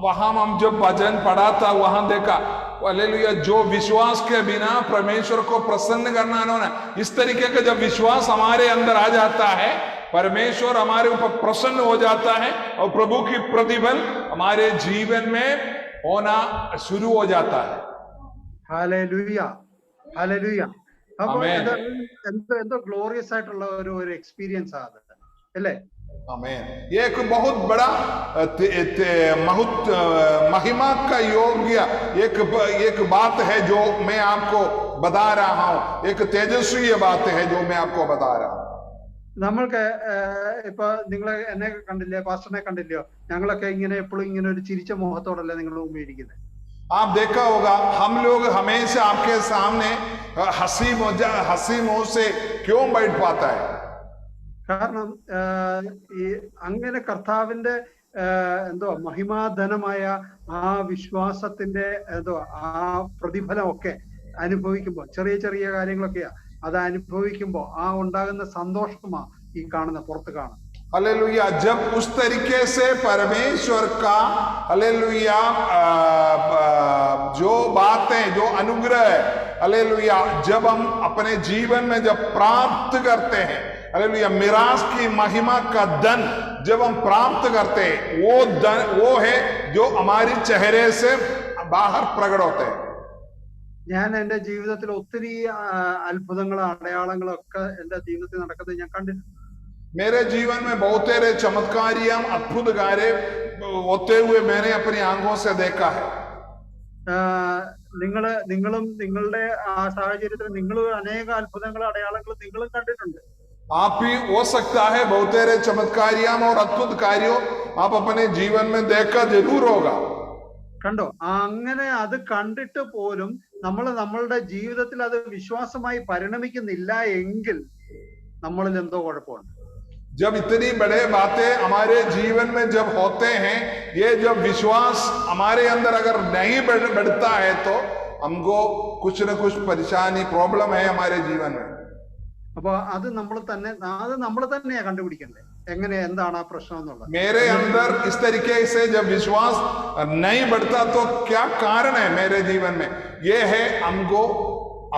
वहां हम जब वचन पढ़ा था वहां देखा, हालेलुया, जो विश्वास के बिना परमेश्वर को प्रसन्न करना ना, इस तरीके का जब विश्वास हमारे अंदर आ जाता है, परमेश्वर हमारे ऊपर प्रसन्न हो जाता है और प्रभु की प्रतिफल हमारे जीवन में होना शुरू हो जाता है. Hallelujah, hallelujah. അപ്പൊ Amen. എന്തോ ഗ്ലോറിയസ് ആയിട്ടുള്ള ഒരു എക്സ്പീരിയൻസ് ആണ് അല്ലേ? आमेन। ये एक बहुत बड़ा महिमा का योग्य एक बात है जो मैं आपको बता रहा हूं। एक तेजस्वी बात है जो मैं आपको बता रहा हूं। നമ്മൾക്ക് ഇപ്പൊ നിങ്ങൾ എന്നെ കണ്ടില്ലേ, പാസ്റ്ററിനെ കണ്ടില്ലയോ? ഞങ്ങളൊക്കെ ഇങ്ങനെ എപ്പോഴും ഇങ്ങനെ ഒരു ചിരിച്ച മുഖത്തോടല്ലേ നിങ്ങളുടെ മുമ്പിൽ ഇരിക്കുന്നത്? आप देखा होगा हम लोग हमेशा आपके सामने हंसी मुंह से क्यों बैठ पाता है? കാരണം ഈ അങ്ങനെ കർത്താവിന്റെ മഹിമാധനമായ ആ വിശ്വാസത്തിന്റെ ആ പ്രതിഫലമൊക്കെ അനുഭവിക്കുമ്പോൾ, ചെറിയ ചെറിയ കാര്യങ്ങളൊക്കെയാ, അത് അനുഭവിക്കുമ്പോൾ ആ ഉണ്ടാകുന്ന സന്തോഷമാ ഈ കാണുന്ന പുറത്ത് കാണുന്നത്. हालेलुया। जब उस तरीके से परमेश्वर का हालेलुया जो बातें, जो अनुग्रह है, हालेलुया, जब हम अपने जीवन में जब प्राप्त करते हैं, हालेलुया, मिरास की महिमा का धन जब हम प्राप्त करते हैं, वो धन वो है जो हमारी चेहरे से बाहर प्रकट होते हैं। ഞാൻ എന്റെ ജീവിതത്തിൽ ഒത്തിരി അത്ഭുതങ്ങളും അടയാളങ്ങളും ഒക്കെ എന്റെ ജീവിതത്തിൽ നടക്കുന്നത് ഞാൻ കണ്ടിട്ടുണ്ട്. मेरे जीवन में बहुत सारे चमत्कारियां अद्भुत कार्य होते हुए मैंने अपनी आंखों से देखा है। നിങ്ങളും നിങ്ങളുടെ ആ സാഹചര്യത്തിൽ നിങ്ങളും അനേക അത്ഭുതങ്ങളും അടയാളങ്ങളും നിങ്ങളും കണ്ടിട്ടുണ്ട്. आप भी हो सकता है बहुत सारे चमत्कारियां और अद्भुत कार्यों आप अपने जीवन में देखा जरूर होगा। കണ്ടോ? അങ്ങനെ അത് കണ്ടിട്ട് പോലും നമ്മളുടെ ജീവിതത്തിൽ അത് വിശ്വാസമായി പരിണമിക്കുന്നില്ല എങ്കിൽ നമ്മളിൽ എന്തോ കുഴപ്പമുണ്ട്. जब इतनी बड़े बातें हमारे जीवन में जब होते हैं, ये जब विश्वास हमारे अंदर अगर नहीं बढ़ता है तो हमको कुछ न कुछ परेशानी, प्रॉब्लम है हमारे जीवन में। അപ്പൊ അത് നമ്മൾ തന്നെയാ കണ്ടുപിടിക്കണ്ടേ, എങ്ങനെ എന്താണ് ആ പ്രശ്നം എന്നുള്ളത്. मेरे अंदर इस तरीके से जब विश्वास नहीं बढ़ता तो क्या कारण है मेरे जीवन में, ये है हमको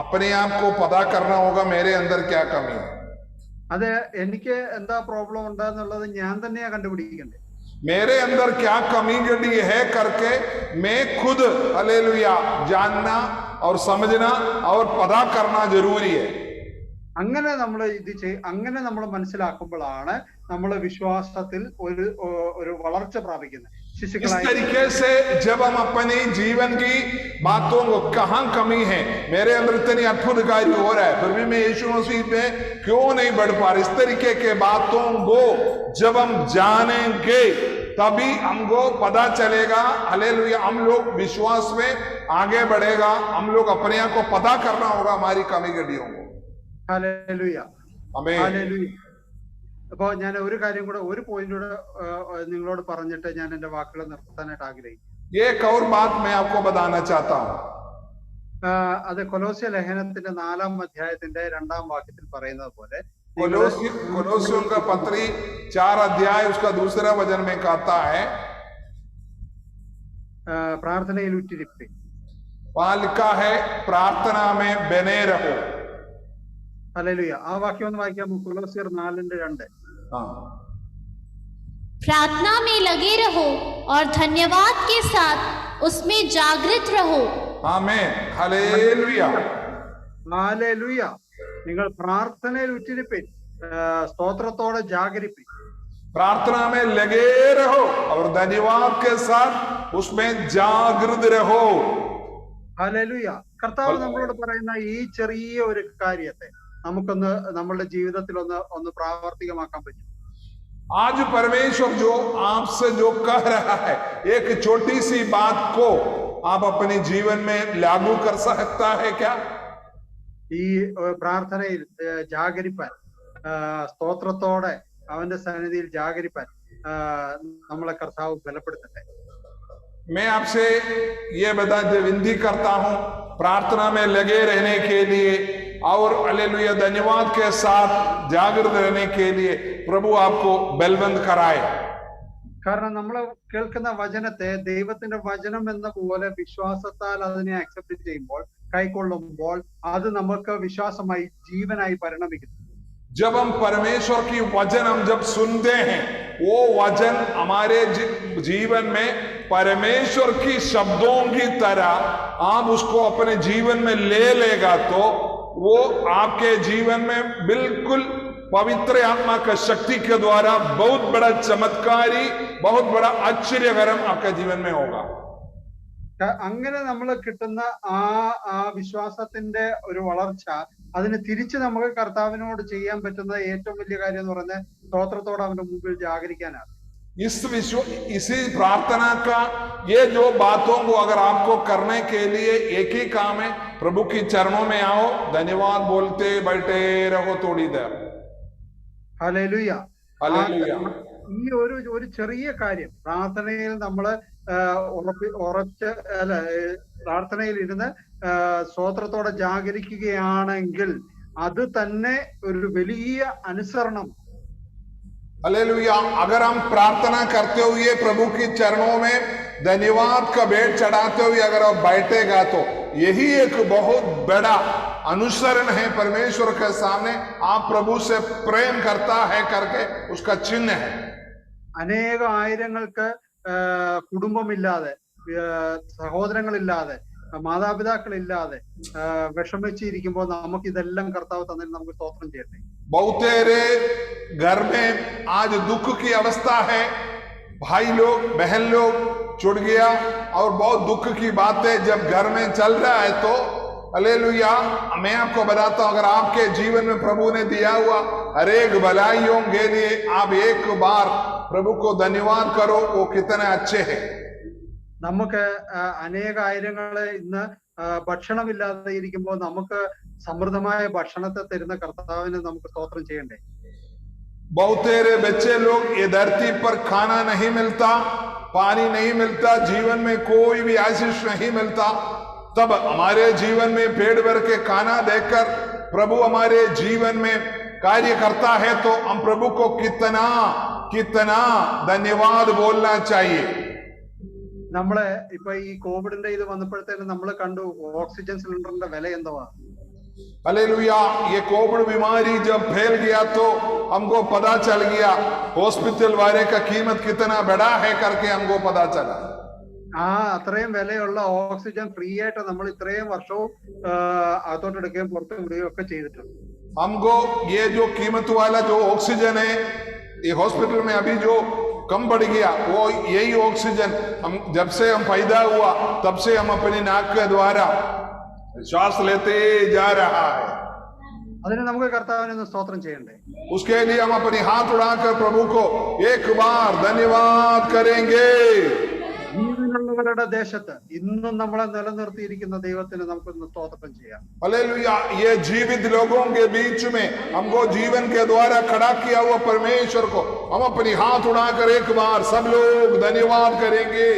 अपने आप को पता करना होगा मेरे अंदर क्या कमी है। അത് എനിക്ക് എന്താ പ്രോബ്ലം ഉണ്ടെന്നുള്ളത് ഞാൻ തന്നെയാ കണ്ടുപിടിക്കണ്ടേ. मेरे अंदर क्या कमी गड़ी है करके मैं खुद हालेलुया जानना और समझना और पता करना जरूरी है। അങ്ങനെ നമ്മൾ മനസ്സിലാക്കുമ്പോഴാണ് നമ്മൾ വിശ്വാസത്തിൽ ഒരു വളർച്ച പ്രാപിക്കുന്നത്. इस तरीके से जब हम अपने जीवन की बातों को, कहां कमी है, मेरे अंदर इतनी अद्भुत कार्य हो रहा है फिर भी मैं यीशु मसीह में क्यों नहीं बढ़ पा रहा, इस तरीके के बातों को जब हम जानेंगे तभी हमको पता चलेगा, हालेलुया, हम लोग विश्वास में आगे बढ़ेगा। हम लोग अपने आप को पता करना होगा हमारी कमी गड्डियों को। ഹല്ലേലൂയ, आमीन। ഹല്ലേലൂയ. അപ്പൊ ഞാൻ ഒരു കാര്യം കൂടെ, ഒരു പോയിന്റ് കൂടെ നിങ്ങളോട് പറഞ്ഞിട്ട് ഞാൻ എന്റെ വാക്കുകൾ നിർത്താനായിട്ട് ആഗ്രഹിക്കും. एक और बात मैं आपको बताना चाहता हूं। അത് കൊലോസ്യ ലേഖനത്തിന്റെ 4-ാം അധ്യായത്തിന്റെ 2-ാം വാക്യത്തിൽ പറയുന്നത് പോലെ, कोलोसियों का पत्री 4 अध्याय उसका दूसरा वचन में कहता है, പ്രാർത്ഥനയിൽ ഉറ്റിരിപ്പി. वहां लिखा है प्रार्थना में बने रहो। ഹല്ലേലൂയ. ആ വാക്യം ഒന്ന് വായിക്കാമോ? കൊലോസ്യർ 4:2. प्रार्थना में लगे रहो और धन्यवाद के साथ उसमें जागृत रहो। आमीन। हालेलुया। ഹല്ലേലൂയ. നിങ്ങൾ പ്രാർത്ഥനയിൽ ഉറ്റിരിപ്പിൻ, സ്തോത്രത്തോടെ ജാഗരിപ്പിൻ. प्रार्थना में लगे रहो और धन्यवाद के साथ उसमें जागृत रहो। ഹല്ലേലൂയ. കർത്താവ് നമ്മളോട് പറയുന്ന ഈ ചെറിയ ഒരു കാര്യത്തെ നമുക്കൊന്ന് നമ്മളുടെ ജീവിതത്തിൽ ഒന്ന് പ്രാവർത്തികമാക്കാൻ പറ്റും. आज परमेश्वर जो आपसे जो कह रहा है, एक छोटी सी बात को आप अपने जीवन में लागू कर सकता है क्या? ഈ പ്രാർത്ഥനയിൽ ജാഗരിപ്പാൻ, സ്തോത്രത്തോടെ അവന്റെ സന്നിധിയിൽ ജാഗരിപ്പാൻ നമ്മളെ കർത്താവ് ബലപ്പെടുത്തട്ടെ. मैं आपसे ये विनती करता हूं, प्रार्थना में लगे रहने के लिए और हालेलुया धन्यवाद के साथ जागृत रहने के लिए प्रभु आपको बलवंत कराए। കാരണം നമ്മൾ കേൾക്കുന്ന വചനത്തെ ദൈവത്തിന്റെ വചനം എന്ന പോലെ വിശ്വാസത്താൽ അതിനെ അക്സെപ്റ്റ് ചെയ്യുമ്പോൾ, കൈക്കൊള്ളുമ്പോൾ, അത് നമുക്ക് വിശ്വാസമായി ജീവനായി പരിണമിക്കുന്നു. जब हम परमेश्वर की वचन हम जब सुनते हैं, वो वचन हमारे जीवन में परमेश्वर की शब्दों की तरह आप उसको अपने जीवन में ले लेगा तो वो आपके जीवन में बिल्कुल पवित्र आत्मा का शक्ति के द्वारा बहुत बड़ा चमत्कारी, बहुत बड़ा आश्चर्यकरम आपके जीवन में होगा। അങ്ങനെ നമ്മൾ കിട്ടുന്ന ആ വിശ്വാസത്തിന്റെ ഒരു വളർച്ച, അതിന് തിരിച്ച് നമുക്ക് കർത്താവിനോട് ചെയ്യാൻ പറ്റുന്ന ഏറ്റവും വലിയ കാര്യം എന്ന് പറയുന്നത് സ്തോത്രത്തോടെ അവന്റെ മുമ്പിൽ ജാഗരിക്കാനാണ്. इसी प्रार्थना का ये जो बातों को अगर आपको करने के लिए एक ही काम है, प्रभु की चरणों में आओ, धन्यवाद बोलते बैठे रहो थोड़ी देर। ഹല്ലേലൂയ. हालेलुया। ഈ ഒരു ചെറിയ കാര്യം പ്രാർത്ഥനയിൽ നമ്മള് പ്രാർത്ഥനയിൽ ഇരുന്ന് സ്തോത്രത്തോടെ ജാഗരിക്കുകയാണെങ്കിൽ അത് തന്നെ ഒരു വലിയ അനുസരണം. हालेलुया। अगर हम प्रार्थना करते हुए प्रभु की चरणों में धन्यवाद का भेंट चढ़ाते हुए अगर आप बैठेगा तो यही एक बहुत बड़ा अनुसरण है परमेश्वर के सामने। आप प्रभु से प्रेम करता है करके उसका चिन्ह है। അനേക ആയിരങ്ങൾക്ക് കുടുംബമില്ലാതെ, സഹോദരങ്ങളില്ലാതെ, മാതാപിതാക്കളില്ലാതെ വിഷമിച്ചിരിക്കുമ്പോൾ നമുക്ക് ഇതെല്ലാം കർത്താവ് തന്നിട്ട് നമുക്ക് സ്തോത്രം ചെയ്യട്ടെ. बहुतेरे घर में आज दुख की अवस्था है, भाई लोग बहन लोग छूट गया और बहुत दुख की बातें जब घर में चल रहा है तो हालेलुया, मैं आपको बताता हूं, अगर आपके जीवन में प्रभु ने दिया हुआ हर एक भलाइयों के लिए आप एक बार प्रभु को धन्यवाद करो, वो कितने अच्छे हैं। നമുക്ക് അനേക ആയിരങ്ങളെ ഇന്ന് ഭക്ഷണമില്ലാതെ ഇരിക്കുമ്പോൾ നമുക്ക് സമൃദ്ധമായ ഭക്ഷണത്തെ തരുന്ന കർത്താവിന് നമുക്ക് സ്തോത്രം ചെയ്യണ്ടേ. बहुतेरे बच्चे लोग ये धरती पर खाना नहीं मिलता, पानी नहीं मिलता, जीवन में कोई भी आशीष नहीं मिलता, तब हमारे जीवन में पेट भर के खाना देकर प्रभु हमारे जीवन में कार्य करता है तो हम प्रभु को कितना कितना धन्यवाद बोलना चाहिए। നമ്മള് ഇപ്പൊ ഈ കോവിഡിന്റെ ഇത് വന്നപ്പോഴത്തേനും നമ്മൾ കണ്ടു ഓക്സിജൻ സിലിണ്ടറിന്റെ വില എന്തുവാ. हालेलुया। ये कोविड बीमारी जब फैल गया तो हमको पता चल गया हॉस्पिटल वाले का कीमत कितना बड़ा है करके हमको पता चला। അത്രയും വിലയുള്ള ഓക്സിജൻ ഫ്രീ ആയിട്ട് നമ്മൾ ഇത്രയും വർഷവും അകത്തോട്ടെടുക്കുകയും പുറത്തു വിടുകയും ഒക്കെ ചെയ്തിട്ടുണ്ട്. हमको ये जो कीमत वाला जो ऑक्सीजन है ये हॉस्पिटल में अभी जो कम बढ़ गया, वो यही ऑक्सीजन हम जब से हम पैदा हुआ तब से हम अपनी नाक के द्वारा श्वास लेते जा रहा है। അതിന് നമുക്ക് കർത്താവിനെ സ്തോത്രം ചെയ്യണ്ടേ. उसके लिए हम अपनी हाथ उड़ाकर प्रभु को एक बार धन्यवाद करेंगे। ജീവനുള്ളവരുടെ ദേശത്ത് ഇന്നും നമ്മളെ നിലനിർത്തിയിരിക്കുന്ന ദൈവത്തിന് നമുക്കൊന്ന് സ്തോത്രം ചെയ്യാം. हालेलुया। ये जीवित लोगों के बीच में हमको जीवन के द्वारा खड़ा किया हुआ परमेश्वर को हम अपनी हाथ उड़ाकर एक बार सब लोग धन्यवाद करेंगे।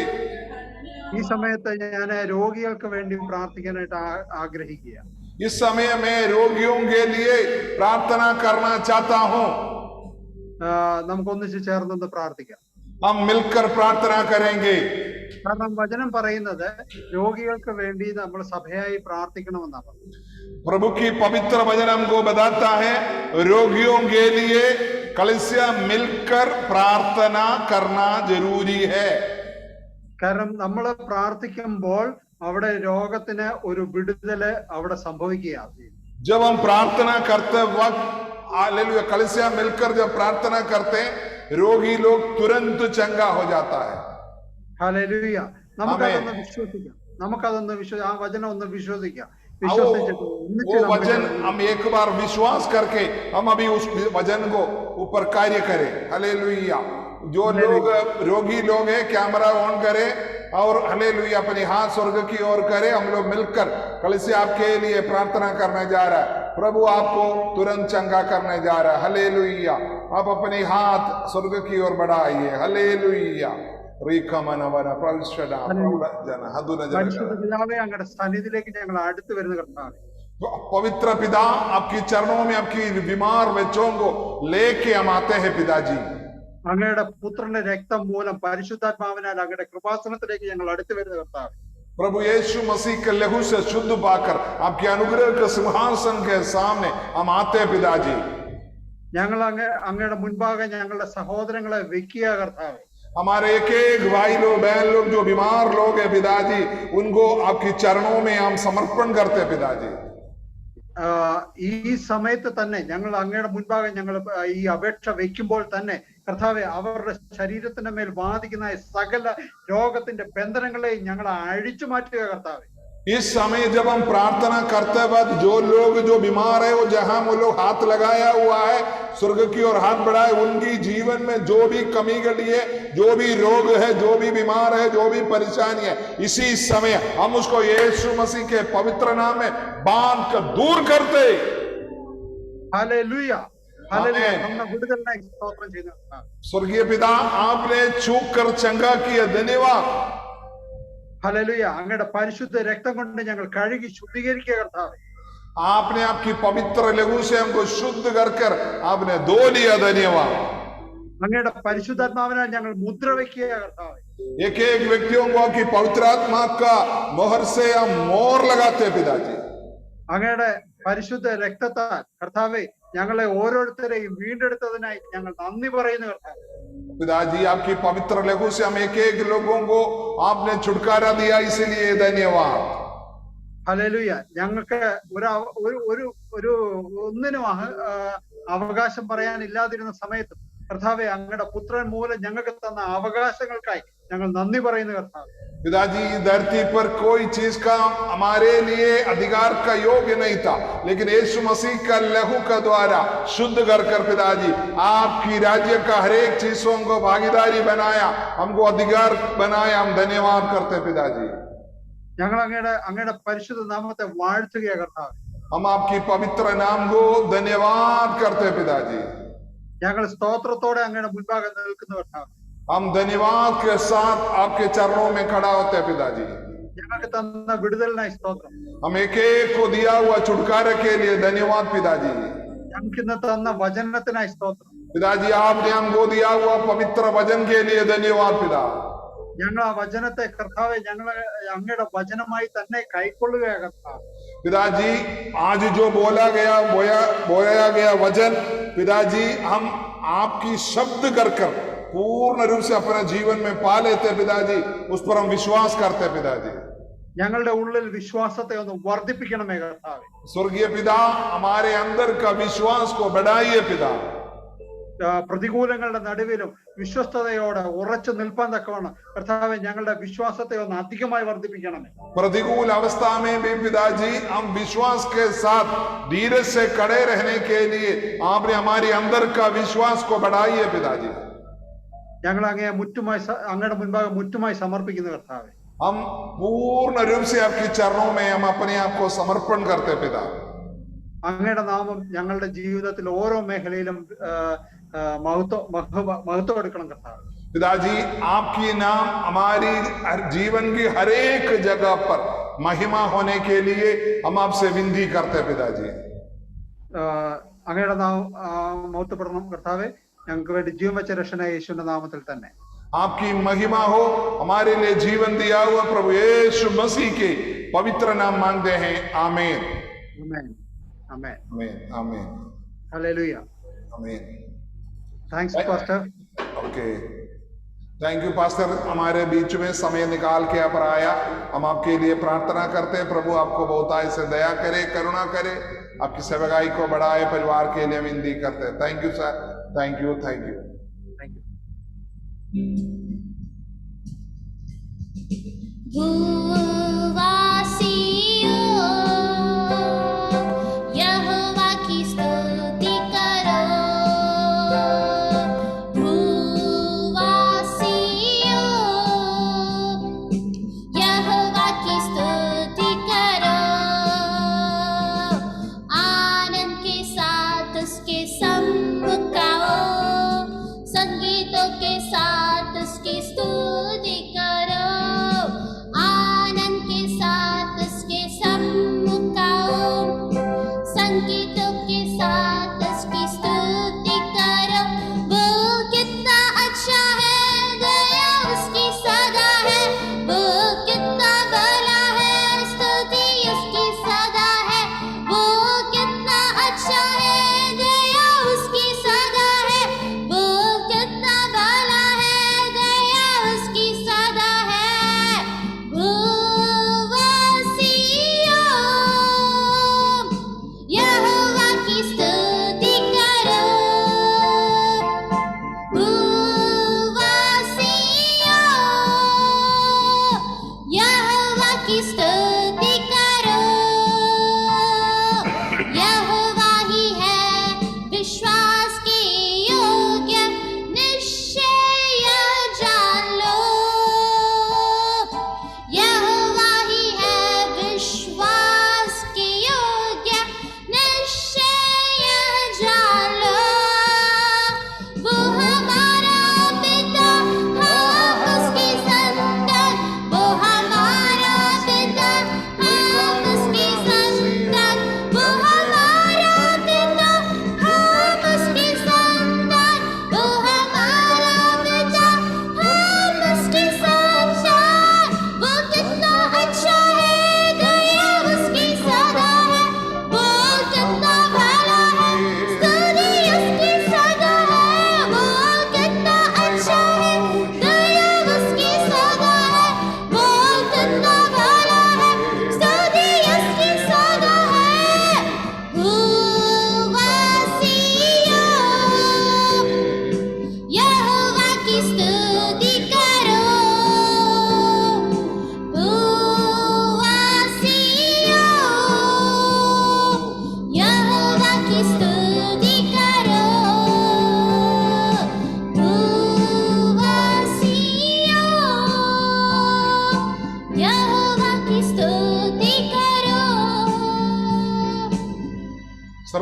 ഈ സമയത്ത് ഞാൻ രോഗികൾക്ക് വേണ്ടി പ്രാർത്ഥിക്കാനായിട്ട് ആഗ്രഹിക്കുക. इस समय मैं रोगियों के लिए प्रार्थना करना चाहता हूं। നമുക്കൊന്നിച്ച് ചേർന്നൊന്ന് പ്രാർത്ഥിക്കാം. हम मिलकर प्रार्थना करेंगे। കാരണം വചനം പറയുന്നത് രോഗികൾക്ക് വേണ്ടി നമ്മൾ സഭയായി പ്രാർത്ഥിക്കണമെന്നാണ്. प्रभु की पवित्र वचन हमको बताता है रोगियों के लिए कलीसिया मिलकर प्रार्थना करना जरूरी है। കാരണം നമ്മൾ പ്രാർത്ഥിക്കുമ്പോൾ അവിടെ രോഗത്തിന് ഒരു വിടുതല് അവിടെ സംഭവിക്കുകയാണ്. जब हम प्रार्थना करते वक्त हालेलुया, कलीसिया मिलकर जब प्रार्थना करते रोगी लोग तुरंत चंगा हो जाता है। ഹല്ലേലൂയ. നമുക്കതൊന്ന് വിശ്വസിക്കാം. ആ വചനം ഒന്ന് വിശ്വസിക്കാം. വിശ്വസിച്ചിട്ട് वो वचन हम एक बार विश्वास करके हम अभी उस वचन को ऊपर कार्य करें। हालेलुया। जो लोग रोगी लोग हैं कैमरा ऑन करें और हालेलुया अपनी हाथ स्वर्ग की ओर करें। हम लोग मिलकर कलीसिया आपके लिए प्रार्थना करने जा रहा है। प्रभु आपको तुरंत चंगा करने जा रहा है। हालेलुया। आप अपने हाथ स्वर्ग की ओर बढ़ाइए। हालेलुया। അങ്ങയുടെ സന്നിധിയിലേക്ക് ഞങ്ങൾ അടുത്ത് വരുന്ന കർത്താവേ, पवित्र पिता आपकी चरणों में आपकी बीमार बच्चों को लेके हम आते हैं पिताजी। അങ്ങയുടെ പുത്രന്റെ രക്തം മൂലം പരിശുദ്ധാത്മാവിനാൽ അങ്ങയുടെ കൃപാസനത്തിലേക്ക് ഞങ്ങൾ അടുത്ത് വരുന്ന കർത്താവേ, प्रभु यीशु मसीह के लहू से शुद्ध पाकर आपके अनुग्रह के सिंहासन के सामने हम आते हैं पिताजी। ഞങ്ങൾ അങ്ങയുടെ മുൻപാകെ ഞങ്ങളുടെ സഹോദരങ്ങളെ വെക്കുക കർത്താവേ. हमारे एक एक भाई लोग बहन लोग जो बीमार लोग हैं पिताजी, उनको आपकी चरणों में हम समर्पण करते हैं पिताजी। ഈ സമയത്ത് തന്നെ ഞങ്ങൾ അങ്ങയുടെ മുൻപാകെ ഞങ്ങൾ ഈ അപേക്ഷ വയ്ക്കുമ്പോൾ തന്നെ കർത്താവെ അവരുടെ ശരീരത്തിന്റെ മേൽ ബാധിക്കുന്ന സകല രോഗത്തിന്റെ ബന്ധനങ്ങളെയും ഞങ്ങൾ അഴിച്ചു മാറ്റുക കർത്താവെ. इस समय जब हम प्रार्थना करते वक्त जो लोग जो बीमार है वो जहां वो लोग हाथ लगाया हुआ है स्वर्ग की ओर हाथ बढ़ाए, उनकी जीवन में जो भी कमी घटी है, जो भी रोग है, जो भी बीमार है, जो भी परेशानी है, इसी समय हम उसको यीशु मसीह के पवित्र नाम में बांध कर दूर करते. Hallelujah hallelujah. हमने विടുതലിനായി സ്തോത്രം ചെയ്യുന്നു. स्वर्गीय पिता, आपने छू कर चंगा किया, धन्यवाद. ഹല്ലേലൂയ. അങ്ങയുടെ പരിശുദ്ധ രക്തം കൊണ്ട് ഞങ്ങൾ കഴുകി ശുദ്ധീകരിക്കുക കർത്താവേ. आपने आपकी पवित्र लहू से हमको शुद्ध कर कर आपने धो लिया, धन्यवाद. അങ്ങയുടെ പരിശുദ്ധാത്മാവിനാൽ ഞങ്ങൾ മുദ്ര വയ്ക്കുക കർത്താവേ. एक एक व्यक्तियों को आपकी पवित्र आत्मा का मोहर से हम मोहर लगाते पिताजी. അങ്ങയുടെ പരിശുദ്ധ രക്തത്താൽ കർത്താവേ ഞങ്ങളെ ഓരോരുത്തരെയും വീണ്ടെടുത്തതിനായി ഞങ്ങൾ നന്ദി പറയുന്നു കർത്താവേ. पिताजी, आपकी पवित्र लहू से हम एक एक लोगों को आपने छुटकारा दिया, इसलिए धन्यवाद. ഹല്ലേലൂയ. ഞങ്ങൾക്ക് ഒന്നിനും അവകാശം പറയാനില്ലാതിരുന്ന സമയത്ത് കർത്താവെ അങ്ങയുടെ പുത്രൻ മൂലം ഞങ്ങൾക്ക് തന്ന അവകാശങ്ങൾക്കായി ഞങ്ങൾ നന്ദി പറയുന്നു കർത്താവേ. पिताजी, धरती पर कोई चीज का हमारे लिए अधिकार का योग्य नहीं था, लेकिन यीशु मसीह का लहू का द्वारा शुद्ध कर कर पिताजी आपकी राज्य का हर एक चीजों को भागीदारी बनाया, हमको अधिकार बनाया. हम धन्यवाद करते पिताजी. ഞങ്ങൾ അങ്ങയുടെ പരിശുദ്ധ നാമത്തെ വാഴ്ത്തുകയാണ് കർത്താവേ. हम आपकी पवित्र नाम को धन्यवाद करते पिताजी. ഞങ്ങൾ സ്തോത്രത്തോടെ അങ്ങയുടെ മുൻപാകെ നിൽക്കുന്നു കർത്താവേ. हम धन्यवाद के साथ आपके चरणों में खड़ा होते हैं पिताजी. ഞങ്ങൾക്ക് തന്ന വിടുതലിനായി സ്തോത്രം. हम एक एक को दिया हुआ छुटकारे के लिए धन्यवाद पिताजी. ഞങ്ങൾക്ക് ഇന്ന് തന്ന വചനത്തിനായി സ്തോത്രം. पिताजी, आपने हमको दिया हुआ पवित्र वचन के लिए धन्यवाद पिता. ഞങ്ങൾ ആ വചനത്തെ കർത്താവെ ഞങ്ങൾ അങ്ങയുടെ വചനമായി തന്നെ കൈക്കൊള്ളുകയാണ് കർത്താവ്. पिताजी, आज जो बोया गया वचन पिताजी हम आपकी शब्द कर पूर्ण रूप से अपने जीवन में पा लेते पिताजी, उस पर हम विश्वास करते पिताजी. ഞങ്ങളുടെ ഉള്ളിൽ വിശ്വാസത്തെ ഒന്ന് വർദ്ധിപ്പിക്കണമേ കർത്താവേ. स्वर्गीय पिता, हमारे अंदर का विश्वास को बढ़ाइए पिता. പ്രതികൂലങ്ങളുടെ നടുവിലും വിശ്വസ്തയോടെ ഉറച്ചു നിൽപ്പാൻ തക്കവണ്ണം കർത്താവെ ഞങ്ങളുടെ വിശ്വാസത്തെ ഒന്ന് അധികമായി വർദ്ധിപ്പിക്കണമേ. प्रतिकूल अवस्था में भी पिताजी हम विश्वास के साथ धीरज से खड़े रहने के लिए आपने हमारे अंदर का विश्वास को बढ़ाइए पिताजी. ഞങ്ങൾ അങ്ങയുടെ മുൻപാകെ മുറ്റുമായി സമർപ്പിക്കുന്നു കർത്താവെ. हम पूर्ण रूप से आपके चरणों में हम अपने आप को समर्पण करते पिता. അങ്ങയുടെ നാമം ഞങ്ങളുടെ ജീവിതത്തിൽ ഓരോ മേഖലയിലും മഹത്വം എടുക്കണം കർത്താവേ. पिताजी, आपकी नाम हमारी जीवन की हर एक जगह पर महिमा होने के लिए हम आपसे विनती करते पिताजी. അങ്ങയുടെ നാമം മഹത്വപ്പെടണം കർത്താവെ. ഞങ്ങൾക്ക് വേണ്ടി ജീവൻ വെച്ച രക്ഷനായ യേശുവിന്റെ നാമത്തിൽ തന്നെ आपकी महिमा हो. हमारे लिए जीवन दिया हुआ प्रभु यीशु मसीह के पवित्र नाम मांगते हैं. आमीन ആമേൻ ആമേൻ आमीन आमीन ഹല്ലേലൂയ. आमीन. Thanks pastor. Okay, thank you pastor, हमारे बीच में समय निकाल के आप आया. हम आपके लिए प्रार्थना करते हैं. प्रभु आपको बहुतायत से दया करे, करुणा करे, आपकी सेवकाई को बढ़ाए, परिवार के लिए विनती करते हैं. Thank you sir, thank you thank you thank you. भूवासियों यहोवा की स्तुति करो. भूवासियों यहोवा की स्तुति करो. आनंद के साथ उसके सम्मुख आओ, संगीतों के साथ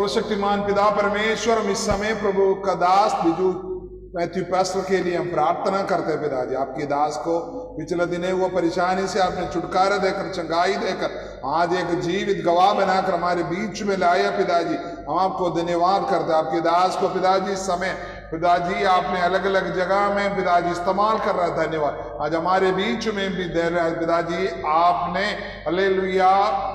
सर्वशक्तिमान पिता परमेश्वर, हम इस समय प्रभु का दास बिजू मैथ्यू पास्टर के लिए हम प्रार्थना करते हैं पिताजी। आपके दास को पिछले दिने वो परेशानी से आपने छुटकारा देकर, चंगाई देकर, आज एक जीवित गवाह बनाकर हमारे बीच में लाया पिताजी। हम आपको धन्यवाद करते हैं। आपके दास को पिताजी इस समय पिताजी आपने अलग अलग जगह में पिताजी इस्तेमाल कर रहा है, धन्यवाद। आज हमारे बीच में भी दे रहा है पिताजी, आपने हालेलुया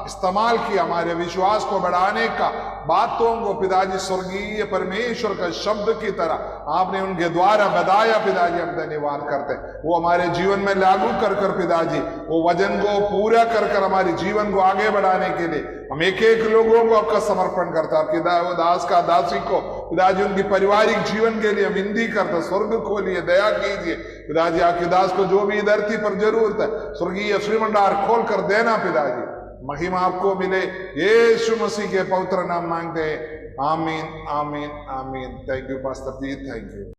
इस्तेमाल किया हमारे विश्वास को बढ़ाने का, बातों को पिताजी स्वर्गीय परमेश्वर का शब्द की तरह आपने उनके द्वारा बताया पिताजी, हम धन्यवाद करते हैं। वो हमारे जीवन में लागू कर कर पिताजी वो वजन को पूरा कर कर हमारे जीवन को आगे बढ़ाने के लिए हम एक एक लोगों को आपका समर्पण करता। आपके दास का दासी को पिताजी उनकी पारिवारिक जीवन के लिए हम विनती करते, स्वर्ग खोलिए, दया कीजिए पिताजी। आपके दास को जो भी धरती पर जरूरत है स्वर्गीय श्रीमंडार खोल कर देना पिताजी, महिमा आपको मिले। यीशु मसीह के पवित्र नाम मांगते हैं, आमीन आमीन आमीन। Thank you pastor ji, thank you.